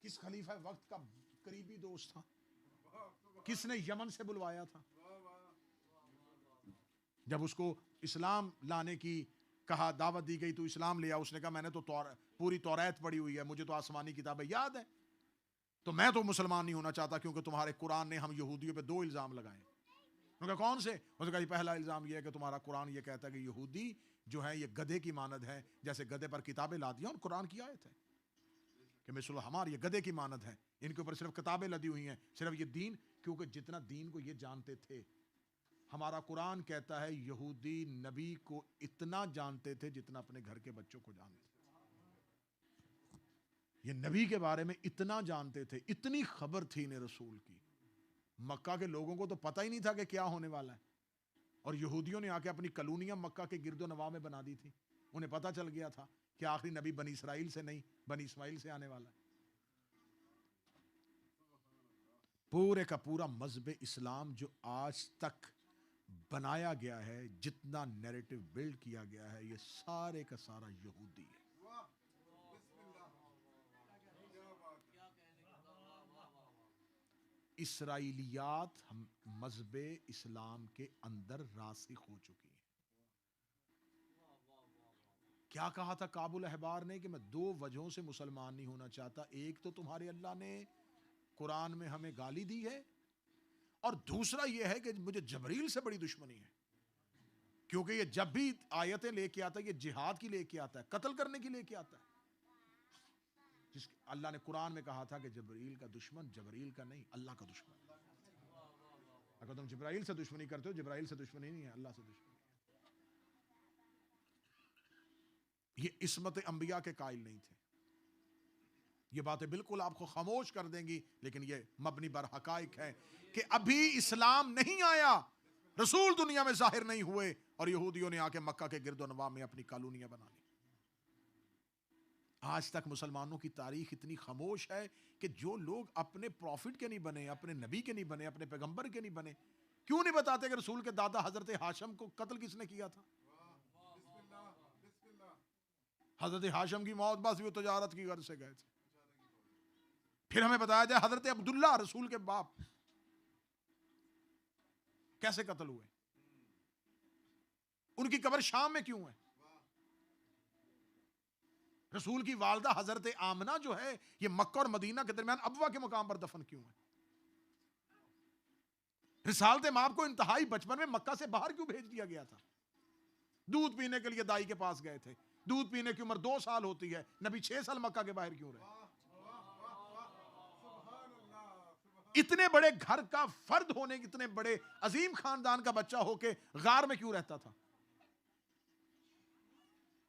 किस खलीफा वक्त का करीबी दोस्त था, किसने यमन से बुलवाया था। जब उसको इस्लाम लाने की कहा, दावत दी गई तो इस्लाम ले आ, उसने कहा मैंने तो पूरी तौरात पढ़ी हुई है, मुझे तो आसमानी किताबें याद है, तो मैं तो मुसलमान नहीं होना चाहता क्योंकि तुम्हारे कुरान ने हम यहूदियों पे 2 इल्जाम लगाए। उन्होंने कहा कौन से? उसने कहा पहला इल्जाम यह है कि तुम्हारा कुरान ये कहता है कि यहूदी जो है ये गधे की मानद है, जैसे गधे पर किताबें ला दिया, और कुरान की आयत है कि मिसल हमार ये गधे की मानद है, इनके ऊपर सिर्फ किताबें लदी हुई हैं, सिर्फ ये दीन, क्योंकि जितना दीन को ये जानते थे, हमारा कुरान कहता है यहूदी नबी को इतना जानते थे जितना अपने घर के बच्चों को जानते थे। ये नबी के बारे में इतना जानते थे, इतनी खबर थी इन्हें रसूल की। मक्का के लोगों को तो पता ही नहीं था कि क्या होने वाला है, और यहूदियों ने आके अपनी कॉलोनियां मक्का के गिरदो नवा में बना दी थी। उन्हें पता चल गया था कि आखिरी नबी बनी इसराइल से नहीं, बनी इस्माइल से आने वाला है। पूरे का पूरा मजहब इस्लाम जो आज तक बनाया गया है, जितना नैरेटिव बिल्ड किया गया है, ये सारे का सारा यहूदी है। इसराइलियात हम मजहब इस्लाम के अंदर रासिख हो चुकी है। क्या कहा था काबुल अहबार ने कि मैं 2 वजहों से मुसलमान नहीं होना चाहता, एक तो तुम्हारे अल्लाह ने कुरान में हमें गाली दी है, और दूसरा यह है कि मुझे जबरील से बड़ी दुश्मनी है, क्योंकि ये जब भी आयतें लेके आता है ये जिहाद की लेके आता है, कत्ल करने की लेके आता है। जिस अल्लाह ने कुरान में कहा था कि जबरील का दुश्मन जबरील का नहीं, अल्लाह का दुश्मन। अगर तुम जिब्राइल से दुश्मनी करते हो, जिब्राइल से दुश्मनी नहीं है, अल्लाह से दुश्मनी। ये इस्मत अंबिया के कायल नहीं थे। ये बातें बिल्कुल आपको खामोश कर देंगी, लेकिन ये मबनी बर हकाइक है कि अभी इस्लाम नहीं आया, रसूल दुनिया में जाहिर नहीं हुए, और यहूदियों ने आके मक्का के गिरदोनवा में अपनी कॉलोनियां बना ली। आज तक मुसलमानों की तारीख इतनी खामोश है कि जो लोग अपने प्रॉफिट के नहीं बने, अपने नबी के नहीं बने, अपने पैगंबर के नहीं बने, क्यों नहीं बताते कि रसूल के दादा हजरत हाशम को कत्ल किसने किया था? हजरत हाशम की मौत बस वो तजारत की गर्ज से गए थे। फिर हमें बताया जाए हजरत अब्दुल्ला रसूल के बाप कैसे कत्ल हुए, उनकी कब्र शाम में क्यों है? रसूल की वालदा हजरत आमना जो है ये मक्का और मदीना के दरमियान अबवा के मुकाम पर दफन क्यों है? रिसालत माप को इंतहाई बचपन में मक्का से बाहर क्यों भेज दिया गया था? दूध पीने के लिए दाई के पास गए थे, दूध पीने की उम्र 2 साल होती है, नबी 6 साल मक्का के बाहर क्यों रहे? इतने बड़े घर का फर्द होने, इतने बड़े अजीम खानदान का बच्चा होके गार में क्यों रहता था?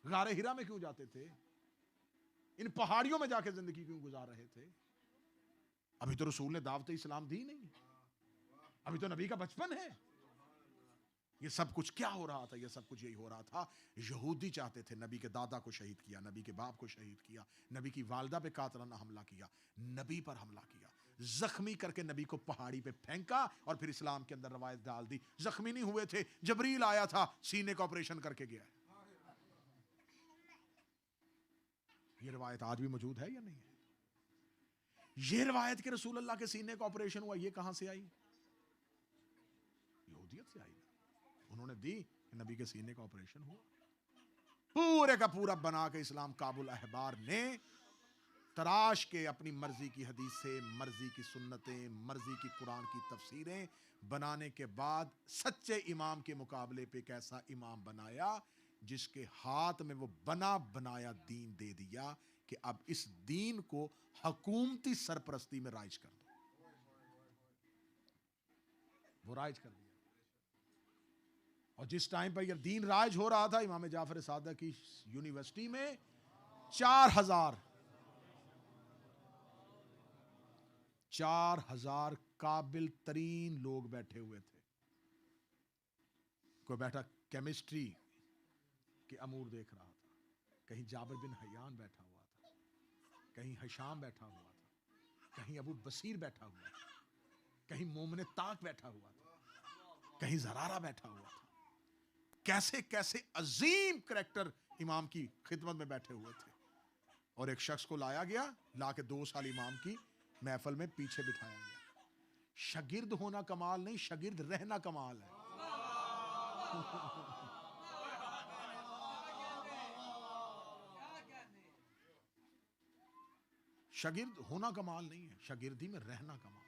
गारे हिरा में क्यों जाते थे? इन पहाड़ियों में जाके जिंदगी क्यों गुजार रहे थे? अभी तो रसूल ने दावत इस्लाम दी नहीं, अभी तो नबी का बचपन है। ये सब कुछ क्या हो रहा था? ये सब कुछ यही हो रहा था, यहूदी चाहते थे नबी के दादा को शहीद किया, नबी के बाप को शहीद किया, नबी की वालदा पे कातलाना हमला किया, नबी पर हमला किया, जख्मी करके नबी को पहाड़ी पे फेंका, और फिर इस्लाम के अंदर रवायत डाल दी। जख्मी नहीं हुए थे, जबरील आया था, सीने का ऑपरेशन करके गया। ये रवायत आज भी मौजूद है या नहीं है? ये रवायत के रसूल अल्लाह के सीने का ऑपरेशन हुआ, ये कहां से आई? शरीयत से आई ना, उन्होंने दी कि नबी के सीने का ऑपरेशन हुआ, पूरे का पूरा बना के इस्लाम काबुल अहबार ने तराश के अपनी मर्जी की हदीस से, मर्जी की सुन्नतें, मर्जी की कुरान की तफसीरें बनाने के बाद सच्चे इमाम के मुकाबले पे एक ऐसा इमाम बनाया जिसके हाथ में वो बना बनाया दीन दे दिया कि अब इस दीन को हुकूमती सरपरस्ती में राइज कर दो। वो राइज कर दिया। और जिस टाइम पर यह दीन राइज हो रहा था, इमाम जाफर सादिक की यूनिवर्सिटी में 4,000 काबिल तरीन लोग बैठे हुए थे। कोई बैठा केमिस्ट्री के अमूर देख रहा था, कहीं जाबिर बिन हयान बैठा हुआ था, कहीं हिशाम बैठा हुआ था, कहीं अबू बसीर बैठा हुआ था, कहीं मोमिन ताक बैठा हुआ था, कहीं जरारा बैठा हुआ था। कैसे कैसे अजीम करैक्टर इमाम की खिदमत में बैठे हुए थे। और एक शख्स को लाया गया, लाके 2 साल इमाम की महफिल में पीछे बिठाया गया। शागिर्द होना कमाल नहीं, शागिर्द रहना कमाल है। शागिर्द होना कमाल नहीं है, शागिर्दी में रहना कमाल है।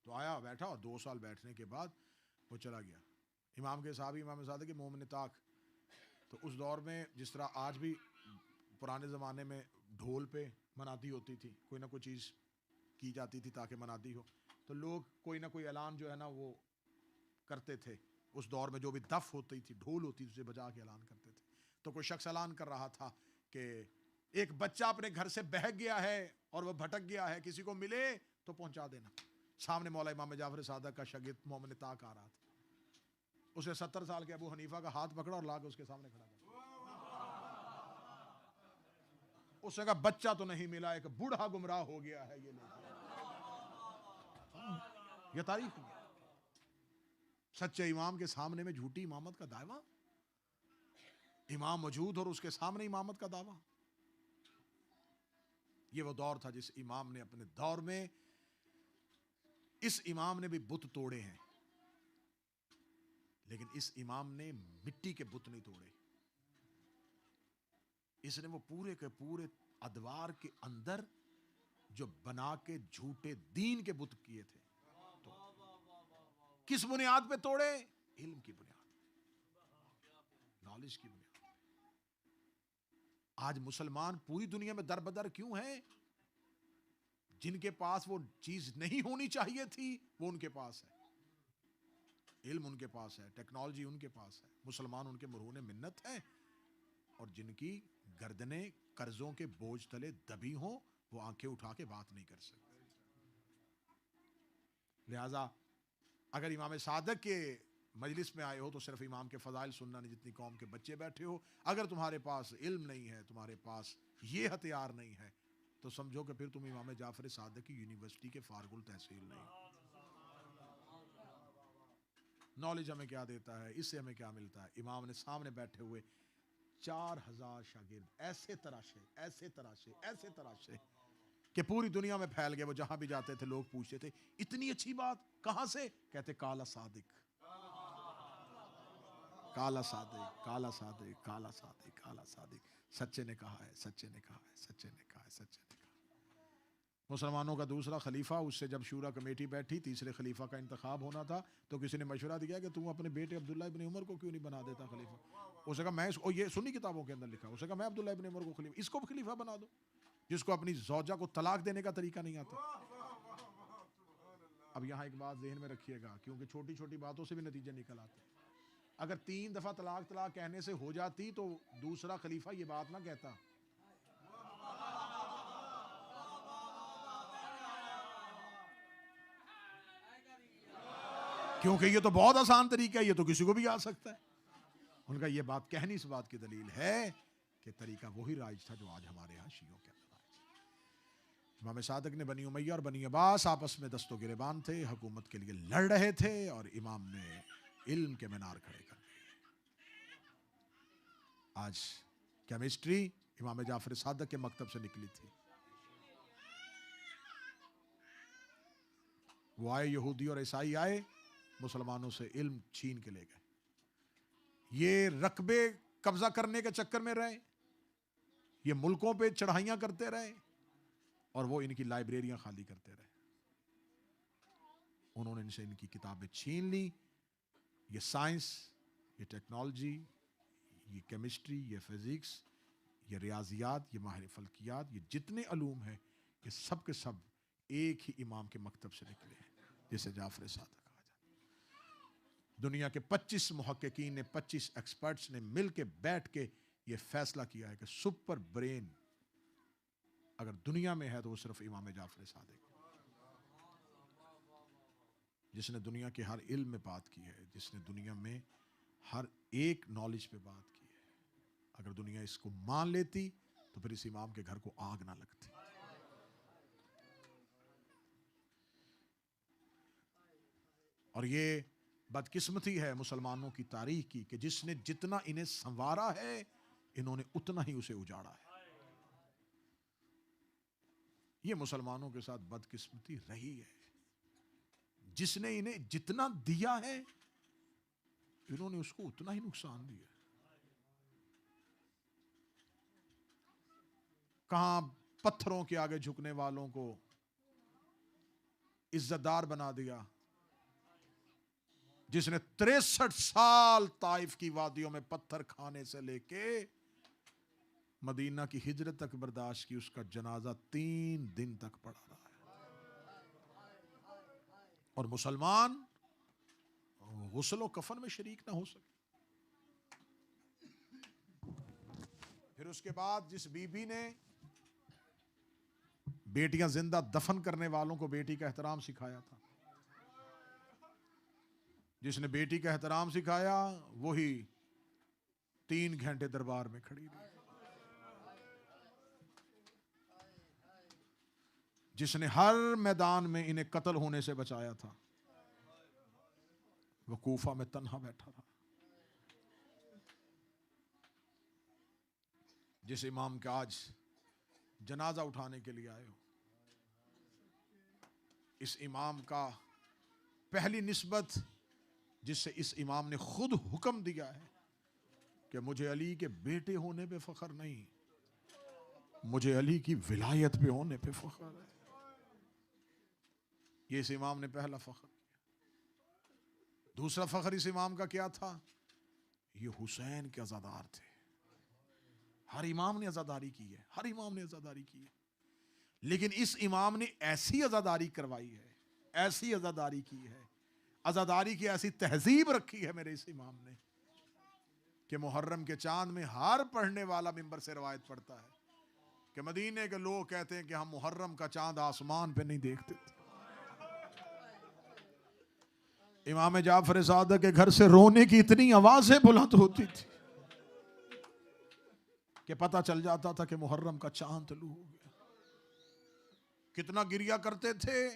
तो आया बैठा और 2 साल बैठने के बाद वो चला गया। इमाम के साहब, इमाम सादिक के मोमिन ताक। तो उस दौर में जिस तरह आज भी पुराने ज़माने में ढोल पे मनाती होती थी, कोई ना कोई चीज़ की जाती थी ताकि मनाती हो, तो लोग कोई ना कोई ऐलान जो है ना वो करते थे। उस दौर में जो भी दफ होती थी, ढोल होती थी, उसे बजा के ऐलान करते थे। तो कोई शख्स ऐलान कर रहा था कि एक बच्चा अपने घर से बहक गया है और वह भटक गया है, किसी को मिले तो पहुंचा देना। सामने मौला इमाम जाफर सादिक का शागिर्द मोमिन ताक आ रहा था। उसने 70 साल के अबू हनीफा का हाथ पकड़ा और लाके उसके सामने खड़ा कर। उसने कहा बच्चा तो नहीं मिला, एक बूढ़ा गुमराह हो गया है। ये तारीफ है। सच्चे इमाम के सामने में झूठी इमामत का दावा, इमाम मौजूद और उसके सामने इमामत का दावा। ये वो दौर था जिस इमाम ने अपने दौर में, इस इमाम ने भी बुत तोड़े हैं, लेकिन इस इमाम ने मिट्टी के बुत नहीं तोड़े। इसने वो पूरे के पूरे अदवार के अंदर जो बना के झूठे दीन के बुत किए थे, तो किस बुनियाद पे तोड़े? इल्म की बुनियाद, नॉलेज की बुनियाद। आज मुसलमान पूरी दुनिया में दरबदर क्यों हैं? जिनके पास वो चीज नहीं होनी चाहिए थी वो उनके पास है। इल्म उनके पास है, टेक्नोलॉजी उनके पास है, मुसलमान उनके मरहून मिन्नत है। और जिनकी गर्दने कर्जों के बोझ तले दबी हो, वो आंखें उठा के बात नहीं कर सकते। लिहाजा अगर इमाम सादिक के मजलिस में आए हो तो सिर्फ इमाम के फजाइल सुनना नहीं, जितनी कौम के बच्चे बैठे हो, अगर तुम्हारे पास इल्म नहीं है, तुम्हारे पास ये हथियार नहीं है, तो समझो कि फिर तुम इमाम जाफर सादिक की यूनिवर्सिटी के फारगुल तहसील नहीं। नॉलेज हमें क्या देता है, इससे हमें क्या मिलता है? इमाम ने सामने बैठे हुए 4,000 शागिर्द ऐसे तराशे कि पूरी दुनिया में फैल गए। वो जहां भी जाते थे लोग पूछते थे इतनी अच्छी बात कहां से? कहते काला सादिक, काला सादिक, काला सादिक, काला सादिक, काला सादिक। सच्चे ने कहा है, सच्चे ने कहा है, सच्चे ने कहा है, सच्चे ने कहा। मुसलमानों का दूसरा खलीफा, उससे जब शूरा कमेटी बैठी, तीसरे खलीफा का इंतखाब होना था, तो किसी ने मशवरा दिया कि तुम अपने बेटे अब्दुल्ला इब्न उमर को क्यों नहीं बना देता खलीफा? उसने कहा मैं, ये सुन्नी किताबों के अंदर लिखा, उसने कहा मैं अब्दुल्ला इब्न उमर को खलीफा, इसको भी खलीफा बना दो, जिसको अपनी जौजा को तलाक देने का तरीका नहीं आता। अब यहाँ एक बात ज़हन में रखिएगा, क्योंकि छोटी छोटी बातों से भी नतीजे निकल आते हैं। अगर 3 दफा तलाक तलाक कहने से हो जाती तो दूसरा खलीफा ये बात ना कहता। क्योंकि ये तो बहुत आसान तरीका है, ये तो किसी को भी आ सकता है। उनका ये बात कहनी इस बात की दलील है कि तरीका वही राज था जो आज हमारे यहाँ शियों के अंदर राज। इमाम सादिक ने बनी उमैया और बनी अब्बास आपस में दस्तों गिरेबान थे, हुकूमत के लिए लड़ रहे थे, और इमाम ने इल्म के मीनार खड़े कर दिए। आज केमिस्ट्री इमाम जाफर सादिक के मकतब से निकली थी। वो आए, यहूदी और ईसाई आए, मुसलमानों से इल्म छीन के ले गए। ये रकबे कब्जा करने के चक्कर में रहे, ये मुल्कों पे चढ़ाइयां करते रहे और वो इनकी लाइब्रेरियां खाली करते रहे। उन्होंने इनसे इनकी किताबें छीन ली। ये साइंस, ये टेक्नोलॉजी, ये केमिस्ट्री, ये फिजिक्स, ये रियाजियात, ये माहिर फल्कियात, ये जितने अलूम हैं, ये सब के सब एक ही इमाम के मकतब से निकले हैं, जिसे जाफर सादिक कहा जाता है। दुनिया के 25 मुहक्किकीन ने, 25 एक्सपर्ट्स ने मिल के बैठ के ये फैसला किया है कि सुपर ब्रेन अगर दुनिया में है तो वो सिर्फ इमाम जाफर सादिक, जिसने दुनिया के हर इल्म में बात की है, जिसने दुनिया में हर एक नॉलेज पे बात की है। अगर दुनिया इसको मान लेती तो फिर इस इमाम के घर को आग ना लगती। और ये बदकिस्मती है मुसलमानों की तारीख की कि जिसने जितना इन्हें संवारा है, इन्होंने उतना ही उसे उजाड़ा है। ये मुसलमानों के साथ बदकिस्मती रही है। जिसने इन्हें जितना दिया है, इन्होंने उसको उतना ही नुकसान दिया। कहां पत्थरों के आगे झुकने वालों को इज्जतदार बना दिया, जिसने 63 साल ताइफ की वादियों में पत्थर खाने से लेके मदीना की हिजरत तक बर्दाश्त की, उसका जनाजा 3 दिन तक पड़ा रहा है। और मुसलमान गुस्ल कफन में शरीक ना हो सके। फिर उसके बाद जिस बीबी ने बेटियां जिंदा दफन करने वालों को बेटी का एहतराम सिखाया था, जिसने बेटी का एहतराम सिखाया, वही 3 घंटे दरबार में खड़ी रही। जिसने हर मैदान में इन्हें कत्ल होने से बचाया था, वो कूफा में तन्हा बैठा रहा। जिस इमाम के आज जनाजा उठाने के लिए आए हो, इस इमाम का पहली निस्बत जिससे इस इमाम ने खुद हुक्म दिया है कि मुझे अली के बेटे होने पे फख्र नहीं, मुझे अली की विलायत पे होने पे फख्र है। ये इस इमाम ने पहला फख्र किया। दूसरा फख्र इस इमाम का क्या था? ये हुसैन के अज़ादार थे। हर इमाम ने अज़ादारी की है, हर इमाम ने अज़ादारी की है, लेकिन इस इमाम ने ऐसी अज़ादारी करवाई है, ऐसी अज़ादारी की है, अज़ादारी की ऐसी तहजीब रखी है मेरे इस इमाम ने कि मुहर्रम के चांद में हर पढ़ने वाला मिंबर से रवायत पढ़ता है कि मदीने के लोग कहते हैं कि हम मुहर्रम का चांद आसमान पे नहीं देखते थे। इमाम जाफर सादिक के घर से रोने की इतनी आवाजें बुलंद होती थी कि पता चल जाता था कि मुहर्रम का चांद तलू हो गया। कितना गिरिया करते थे,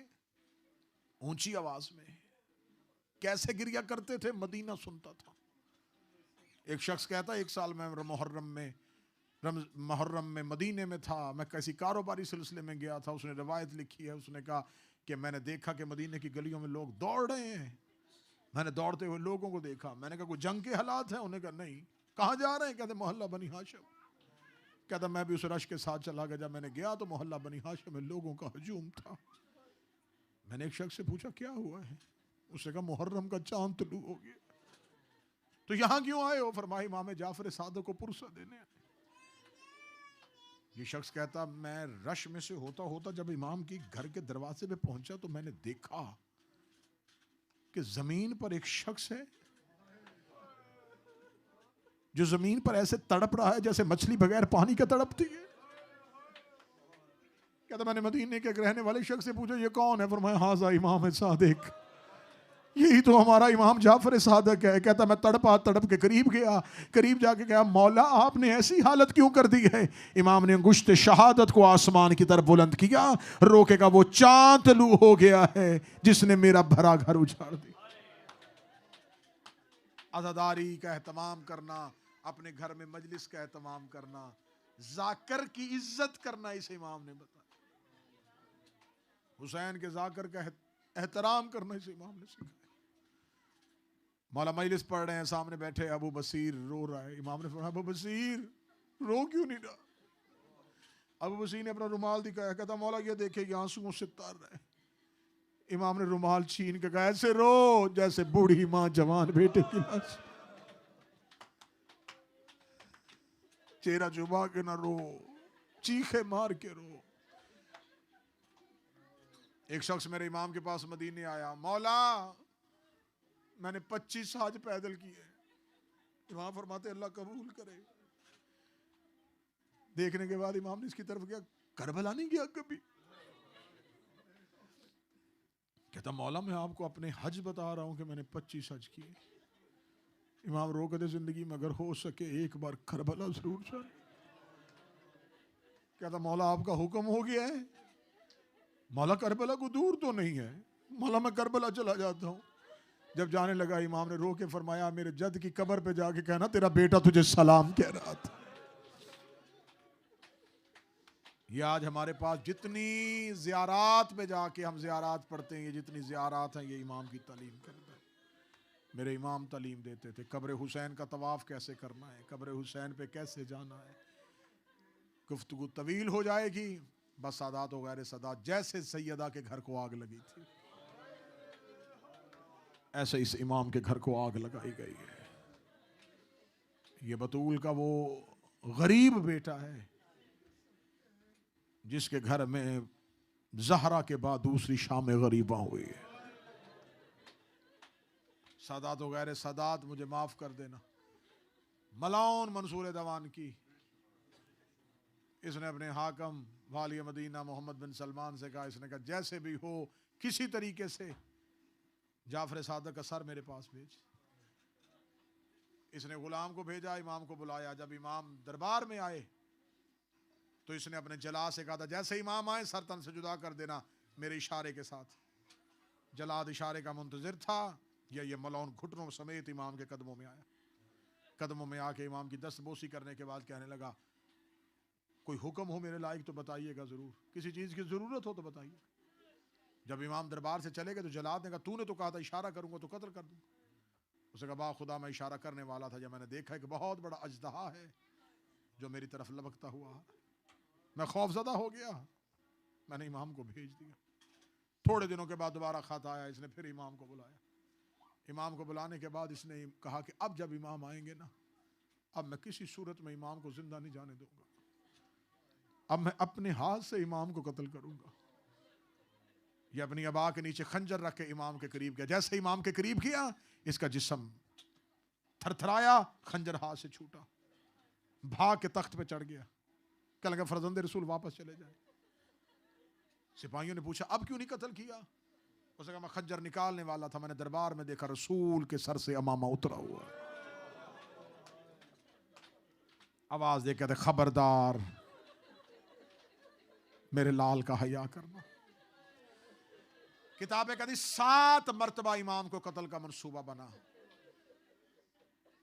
ऊंची आवाज में। कैसे गिरिया करते थे, मदीना सुनता था। एक शख्स कहता, एक साल मैं मुहर्रम में मदीने में था, मैं किसी कारोबारी सिलसिले में गया था। उसने रवायत लिखी है, उसने कहा कि मैंने देखा कि मदीने की गलियों में लोग दौड़ रहे हैं। मैंने दौड़ते हुए लोगों को देखा। मैंने कहा कोई जंग के हालात हैं? उन्होंने कहा नहीं। कहाँ जा रहे हैं? कहते मोहल्ला बनी हाशिम। कहता मैं भी उस रश के साथ चला गया। जब मैंने गया तो मोहल्ला बनी हाशिम में लोगों का हजूम था। मैंने एक शख्स से पूछा क्या हुआ है? उसने कहा मुहर्रम का चांद तलू हो गया। तो यहां क्यों आए हो? फरमाया इमाम जाफर सादिक को पुरसा देने आए। ये शख्स कहता मैं रश में से होता होता जब इमाम की घर के दरवाजे पे पहुंचा तो मैंने देखा कि जमीन पर एक शख्स है जो जमीन पर ऐसे तड़प रहा है जैसे मछली बगैर पानी के तड़पती है। कहता मैंने मदीने के रहने वाले शख्स से पूछा ये कौन है? फरमाया हाज़ा इमाम सादिक, यही तो हमारा इमाम जाफर सादिक है। कहता मैं तड़प के करीब गया, करीब जाके कहा मौला आपने ऐसी हालत क्यों कर दी है? इमाम ने अंगुश्त शहादत को आसमान की तरफ बुलंद किया, रोकेगा वो चांद तलू हो गया है जिसने मेरा भरा घर उजाड़ दिया। अज़ादारी का एहतमाम करना, अपने घर में मजलिस का एहतमाम करना, जाकर की इज्जत करना, इस इमाम ने बताया। हुसैन के जाकर का एहतराम करना इस इमाम ने सिखाया। मौला मजलिस पढ़ रहे हैं, सामने बैठे अबू बसीर रो रहा है। इमाम ने फरमाया, अबू बसीर रो क्यों नहीं रहा? अबू बसीर ने अपना रुमाल दिखाया, कहता मौला ये देखे ये आंसुओं से तर रहे। इमाम ने रुमाल छीन के कहा, ऐसे रो जैसे बूढ़ी माँ जवान बेटे की लाश, चेहरा चुबा के ना रो, चीखे मार के रो। एक शख्स मेरे इमाम के पास मदीने आया, मौला मैंने 25 हज पैदल किए। इमाम फरमाते अल्लाह कबूल करे। देखने के बाद इमाम ने इसकी तरफ किया, करबला नहीं गया कभी? कहता मौला मैं आपको अपने हज बता रहा हूं कि मैंने 25 हज किए। इमाम रो कहते जिंदगी में अगर हो सके एक बार करबला जरूर जाए। कहता मौला आपका हुक्म हो गया है? मौला करबला को दूर तो नहीं है। मौला मैं करबला चला जाता हूं। जब जाने लगा इमाम ने रो के फरमाया, मेरे जद की कब्र पे जाके कहना तेरा बेटा तुझे सलाम कह रहा था। ये आज हमारे पास जितनी ज़ियारात में जाके हम ज़ियारात पढ़ते हैं, ये जितनी ज़ियारात हैं, ये इमाम की तालीम करता है। मेरे इमाम तालीम देते थे कब्र हुसैन का तवाफ़ कैसे करना है, कब्र हुसैन पे कैसे जाना है। गुफ्तगू तवील हो जाएगी, बस सादात व गैर सादात जैसे सैयदा के घर को आग लगी थी, ऐसे इस इमाम के घर को आग लगाई गई है। ये बतूल का वो गरीब बेटा है जिसके घर में ज़हरा के बाद दूसरी शाम गरीबा हुई है। सादात व गैर सादात मुझे माफ कर देना। मलाउन मंसूर दवान की, इसने अपने हाकम वाली मदीना मोहम्मद बिन सलमान से कहा, इसने कहा जैसे भी हो किसी तरीके से जाफर सादक का सर मेरे पास भेज। इसने गुलाम को भेजा, इमाम को बुलाया। जब इमाम दरबार में आए तो इसने अपने जला से कहा था जैसे इमाम आए सर तन से जुदा कर देना मेरे इशारे के साथ। जलाद इशारे का मुंतजिर था, ये मलौन घुटनों समेत इमाम के कदमों में आया। कदमों में आके इमाम की दस्तबोसी करने के बाद कहने लगा, कोई हुक्म हो मेरे लायक तो बताइएगा जरूर, किसी चीज की जरूरत हो तो बताइए। जब इमाम दरबार से चले गए तो जलाद ने कहा, तूने तो कहा था इशारा करूंगा तो कत्ल कर दूंगा। उसने कहा, बा खुदा मैं इशारा करने वाला था, जब मैंने देखा कि बहुत बड़ा अजदहा है जो मेरी तरफ लपकता हुआ, मैं खौफजदा हो गया, मैंने इमाम को भेज दिया। थोड़े दिनों के बाद दोबारा खत आया, इसने फिर इमाम को बुलाया। इमाम को बुलाने के बाद इसने कहा कि अब जब इमाम आएंगे ना, अब मैं किसी सूरत में इमाम को जिंदा नहीं जाने दूंगा, अब मैं अपने हाथ से इमाम को कत्ल करूंगा। ये अपनी अबा के नीचे खंजर रख के इमाम के करीब गया। जैसे इमाम के करीब किया, इसका जिस्म थरथराया, खंजर हाथ से छूटा, भाग के तख्त पे चढ़ गया। कहने लगा फरजंदे रसूल वापस चले जाए। सिपाहियों ने पूछा अब क्यों नहीं कत्ल किया? उसने कहा मैं खंजर निकालने वाला था, मैंने दरबार में देखा रसूल के सर से अमामा उतरा हुआ। आवाज दे कहते खबरदार मेरे लाल का हया करना। किताबें कहती 7 मरतबा इमाम को कत्ल का मंसूबा बना,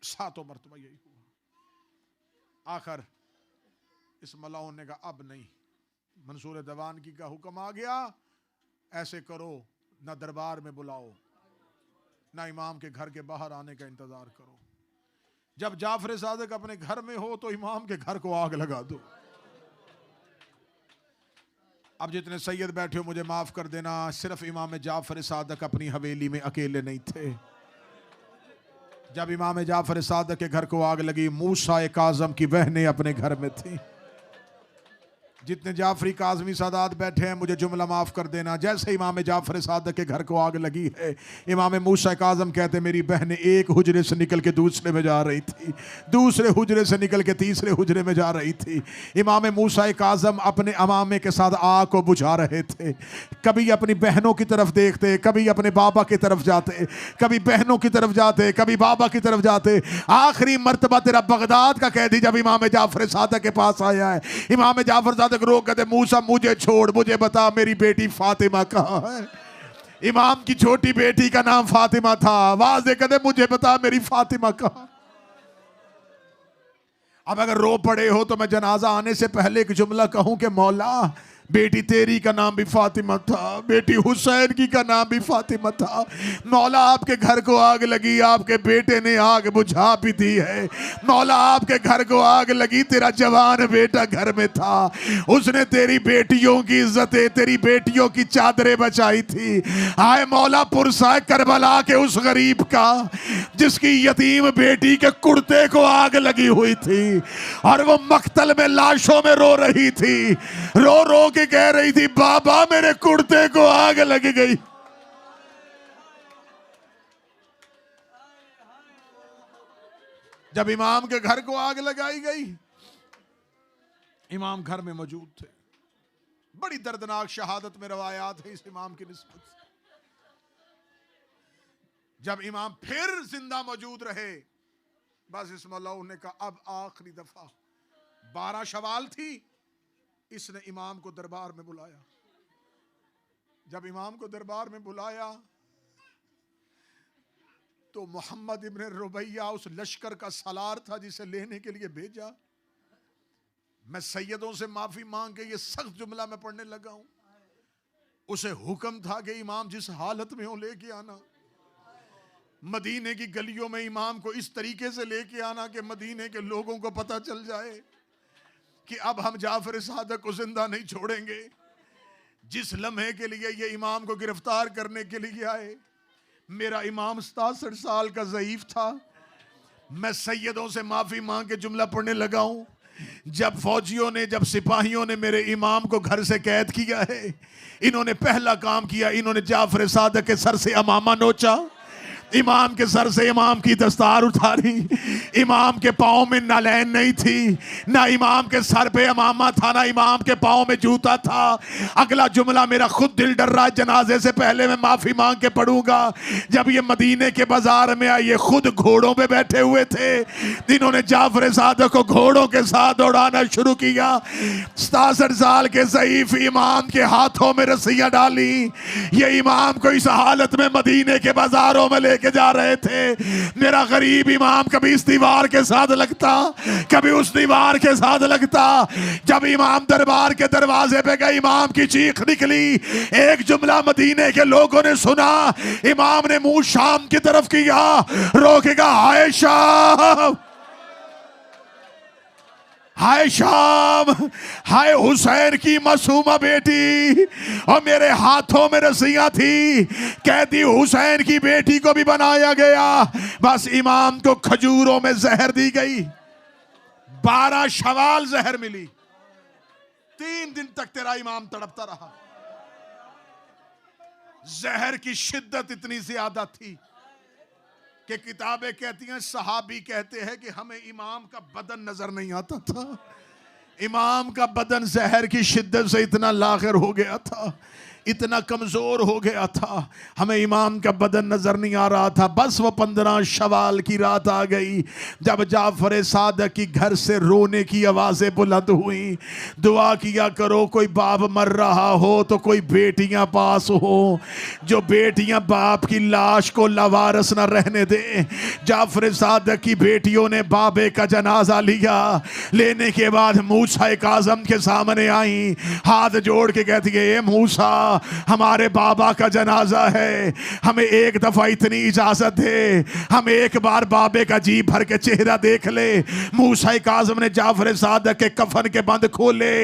7 मरतबा यही हुआ। आखिर इस मलाउन ने कहा अब नहीं, मंसूर दवान की का हुक्म आ गया, ऐसे करो ना दरबार में बुलाओ ना इमाम के घर के बाहर आने का इंतजार करो। जब जाफर सादिक अपने घर में हो तो इमाम के घर को आग लगा दो। अब जितने सैयद बैठे हो मुझे माफ कर देना, सिर्फ इमाम जाफर सादिक अपनी हवेली में अकेले नहीं थे। जब इमाम जाफर सादिक के घर को आग लगी, मूसा काज़म की बहनें अपने घर में थी। जितने जाफरी काज़मी सादात बैठे हैं मुझे जुमला माफ कर देना, जैसे इमाम जाफर सादिक के घर को आग लगी है, इमाम मूसा काज़म कहते मेरी बहनें एक हुजरे से निकल के दूसरे में जा रही थी, दूसरे हुजरे से निकल के तीसरे हुजरे में जा रही थी। इमाम मूसा काज़म अपने अमामे के साथ आग को बुझा रहे थे। कभी अपनी बहनों की तरफ देखते, कभी अपने बाबा की तरफ जाते, कभी बहनों की तरफ जाते, कभी बाबा की तरफ जाते। आखिरी मर्तबा तेरा बगदाद का कैदी जब इमाम जाफर सादिक के पास आया है, इमाम जाफर सादिक रो कहते मूसा मुझे छोड़, मुझे बता मेरी बेटी फातिमा कहाँ है। इमाम की छोटी बेटी का नाम फातिमा था। आवाज दे कहते मुझे बता मेरी फातिमा कहाँ। अब अगर रो पड़े हो तो मैं जनाजा आने से पहले एक जुमला कहूं कि मौला बेटी तेरी का नाम भी फातिमा था, बेटी हुसैन की का नाम भी फातिमा था। मौला आपके घर को आग लगी, आपके बेटे ने आग बुझा भी दी है। मौला आपके घर को आग लगी, तेरा जवान बेटा घर में था, उसने तेरी बेटियों की इज्जतें, तेरी बेटियों की चादरें बचाई थी। आए मौला पुरसा करबला के उस गरीब का जिसकी यतीम बेटी के कुर्ते को आग लगी हुई थी और वो मक्तल में लाशों में रो रही थी, रो रो के कह रही थी बाबा मेरे कुर्ते को आग लग गई। जब इमाम के घर को आग लगाई गई, इमाम घर में मौजूद थे। बड़ी दर्दनाक शहादत में रवायात है इस इमाम की निस्बत से। जब इमाम फिर जिंदा मौजूद रहे, बस इस मौलाऊ ने कहा अब आखिरी दफा। 12 शवाल थी, इसने इमाम को दरबार में बुलाया। जब इमाम को दरबार में बुलाया तो मोहम्मद इब्न रुबैया उस लश्कर का सलार था जिसे लेने के लिए भेजा। मैं सैयदों से माफी मांग के ये सख्त जुमला मैं पढ़ने लगा हूं। उसे हुक्म था कि इमाम जिस हालत में हो लेके आना। मदीने की गलियों में इमाम को इस तरीके से लेके आना कि मदीने के लोगों को पता चल जाए कि अब हम जाफर सादिक को जिंदा नहीं छोड़ेंगे। जिस लम्हे के लिए ये इमाम को गिरफ्तार करने के लिए आए, मेरा इमाम 67 साल का ज़ईफ था। मैं सैयदों से माफी मांग के जुमला पढ़ने लगा हूं। जब फौजियों ने, जब सिपाहियों ने मेरे इमाम को घर से कैद किया है, इन्होंने पहला काम किया, इन्होंने जाफर सादिक के सर से अमामा नोचा, इमाम के सर से इमाम की दस्तार उतारी। इमाम के पाँव में नालैन नहीं थी, ना इमाम के सर पे अमामा था, ना इमाम के पाँव में जूता था। अगला जुमला मेरा खुद दिल डर रहा है, जनाजे से पहले मैं माफी मांग के पढ़ूंगा। जब ये मदीने के बाजार में आए, ये खुद घोड़ों पे बैठे हुए थे। इन्होंने जाफर सादिक को घोड़ों के साथ दौड़ाना शुरू किया। 67 साल के ज़ईफ इमाम के हाथों में रस्सियां डाली। ये इमाम को इस हालत में मदीने के बाजारों में लेके जा रहे थे। मेरा गरीब इमाम कभी इस दीवार के साथ लगता, कभी उस दीवार के साथ लगता। जब इमाम दरबार के दरवाजे पे गए, इमाम की चीख निकली। एक जुमला मदीने के लोगों ने सुना। इमाम ने मुंह शाम की तरफ किया, रोकेगा हाय शाम, हाय शाम, हाय हुसैन की मासूमा बेटी। और मेरे हाथों में रस्सियां थी, कहती हुसैन की बेटी को भी बनाया गया। बस इमाम को खजूरों में जहर दी गई। 12 शवाल जहर मिली। 3 दिन तक तेरा इमाम तड़पता रहा। जहर की शिद्दत इतनी ज्यादा थी कि किताबें कहती हैं, सहाबी कहते हैं कि हमें इमाम का बदन नजर नहीं आता था। इमाम का बदन जहर की शिद्दत से इतना लाखिर हो गया था, इतना कमजोर हो गया था, हमें इमाम का बदन नजर नहीं आ रहा था। बस वो 15 शवाल की रात आ गई जब जाफर सादिक की घर से रोने की आवाजें बुलंद हुई। दुआ किया करो, कोई बाप मर रहा हो तो कोई बेटियां पास हो, जो बेटियां बाप की लाश को लवारस न रहने दे। जाफर सादिक की बेटियों ने बाबे का जनाजा लिया। लेने के बाद मूसा काज़म के सामने आई, हाथ जोड़ के कहती है, ए मूसा, हमारे बाबा का जनाजा है, हमें एक दफा इतनी इजाजत दे, हम एक बार बाबे का जी भर के चेहरा देख ले। मूसा काज़म ने जाफर सादिक के कफन के बंद खोले।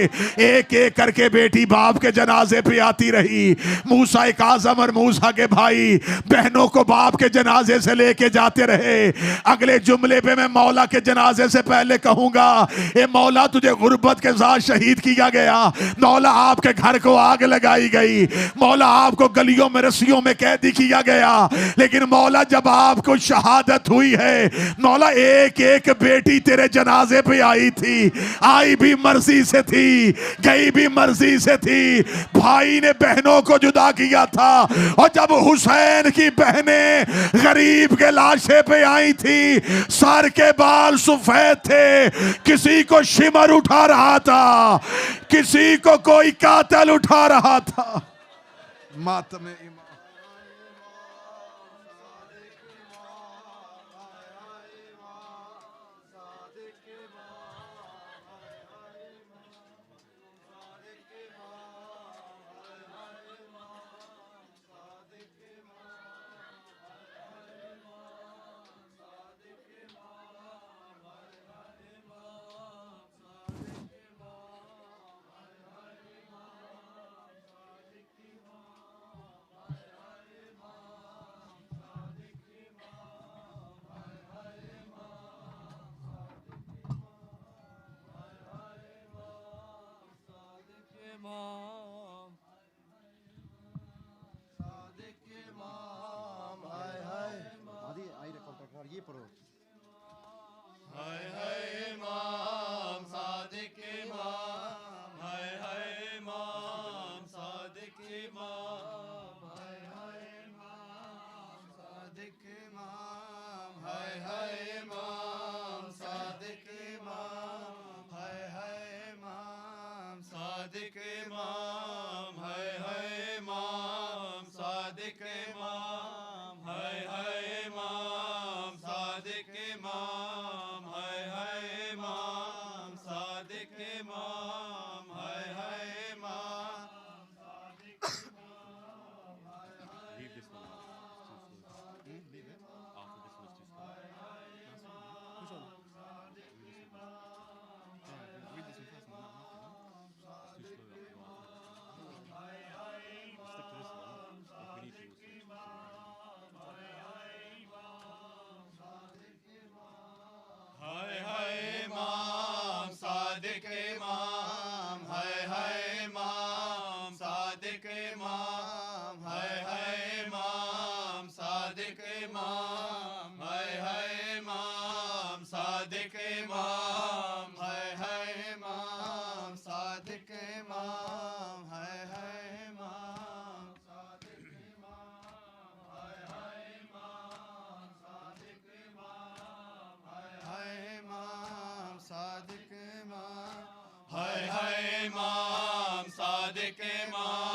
एक एक करके बेटी बाप के जनाजे पे आती रही। मूसा काज़म और मूसा के भाई बहनों को बाप के जनाजे से लेके जाते रहे। अगले जुमले पे मैं मौला के जनाजे से पहले कहूंगा, ए मौला तुझे गुर्बत के साथ शहीद किया गया, मौला आपके घर को आग लगाई गई, मौला आपको गलियों में रस्सियों में कैदी किया गया। लेकिन मौला जब आपको शहादत हुई है, मौला एक एक बेटी तेरे जनाजे पे आई थी, आई भी मर्जी से थी, गई भी मर्जी से थी। भाई ने बहनों को जुदा किया था, और जब हुसैन की बहनें गरीब के लाशे पे आई थी, सर के बाल सफेद थे, किसी को शिमर उठा रहा था, किसी को कोई कातिल उठा रहा था। मातम इमाम। सादिक इमाम, है इमाम सादिक इमाम, है इमाम सादिक इमाम, है इमाम सादिक इमाम, है इमाम सादिक इमाम। Leave this one out. It's too slow. Leave it. After this one is too slow. Which one? Read this one. Alright, read this one first and then after, no? It's too slow. I have to go after this. Stick to this one. If we need to, we'll switch. है इमाम सादिक इमाम, है इमाम सादिक इमाम, है इमाम सादिक इमाम, है इमाम सादिक इमाम, है इमाम सादिक इमाम, है इमाम सादिक इमाम, है इमाम सादिक इमाम, है इमाम सादिक इमाम, है इमाम सादिक इमाम।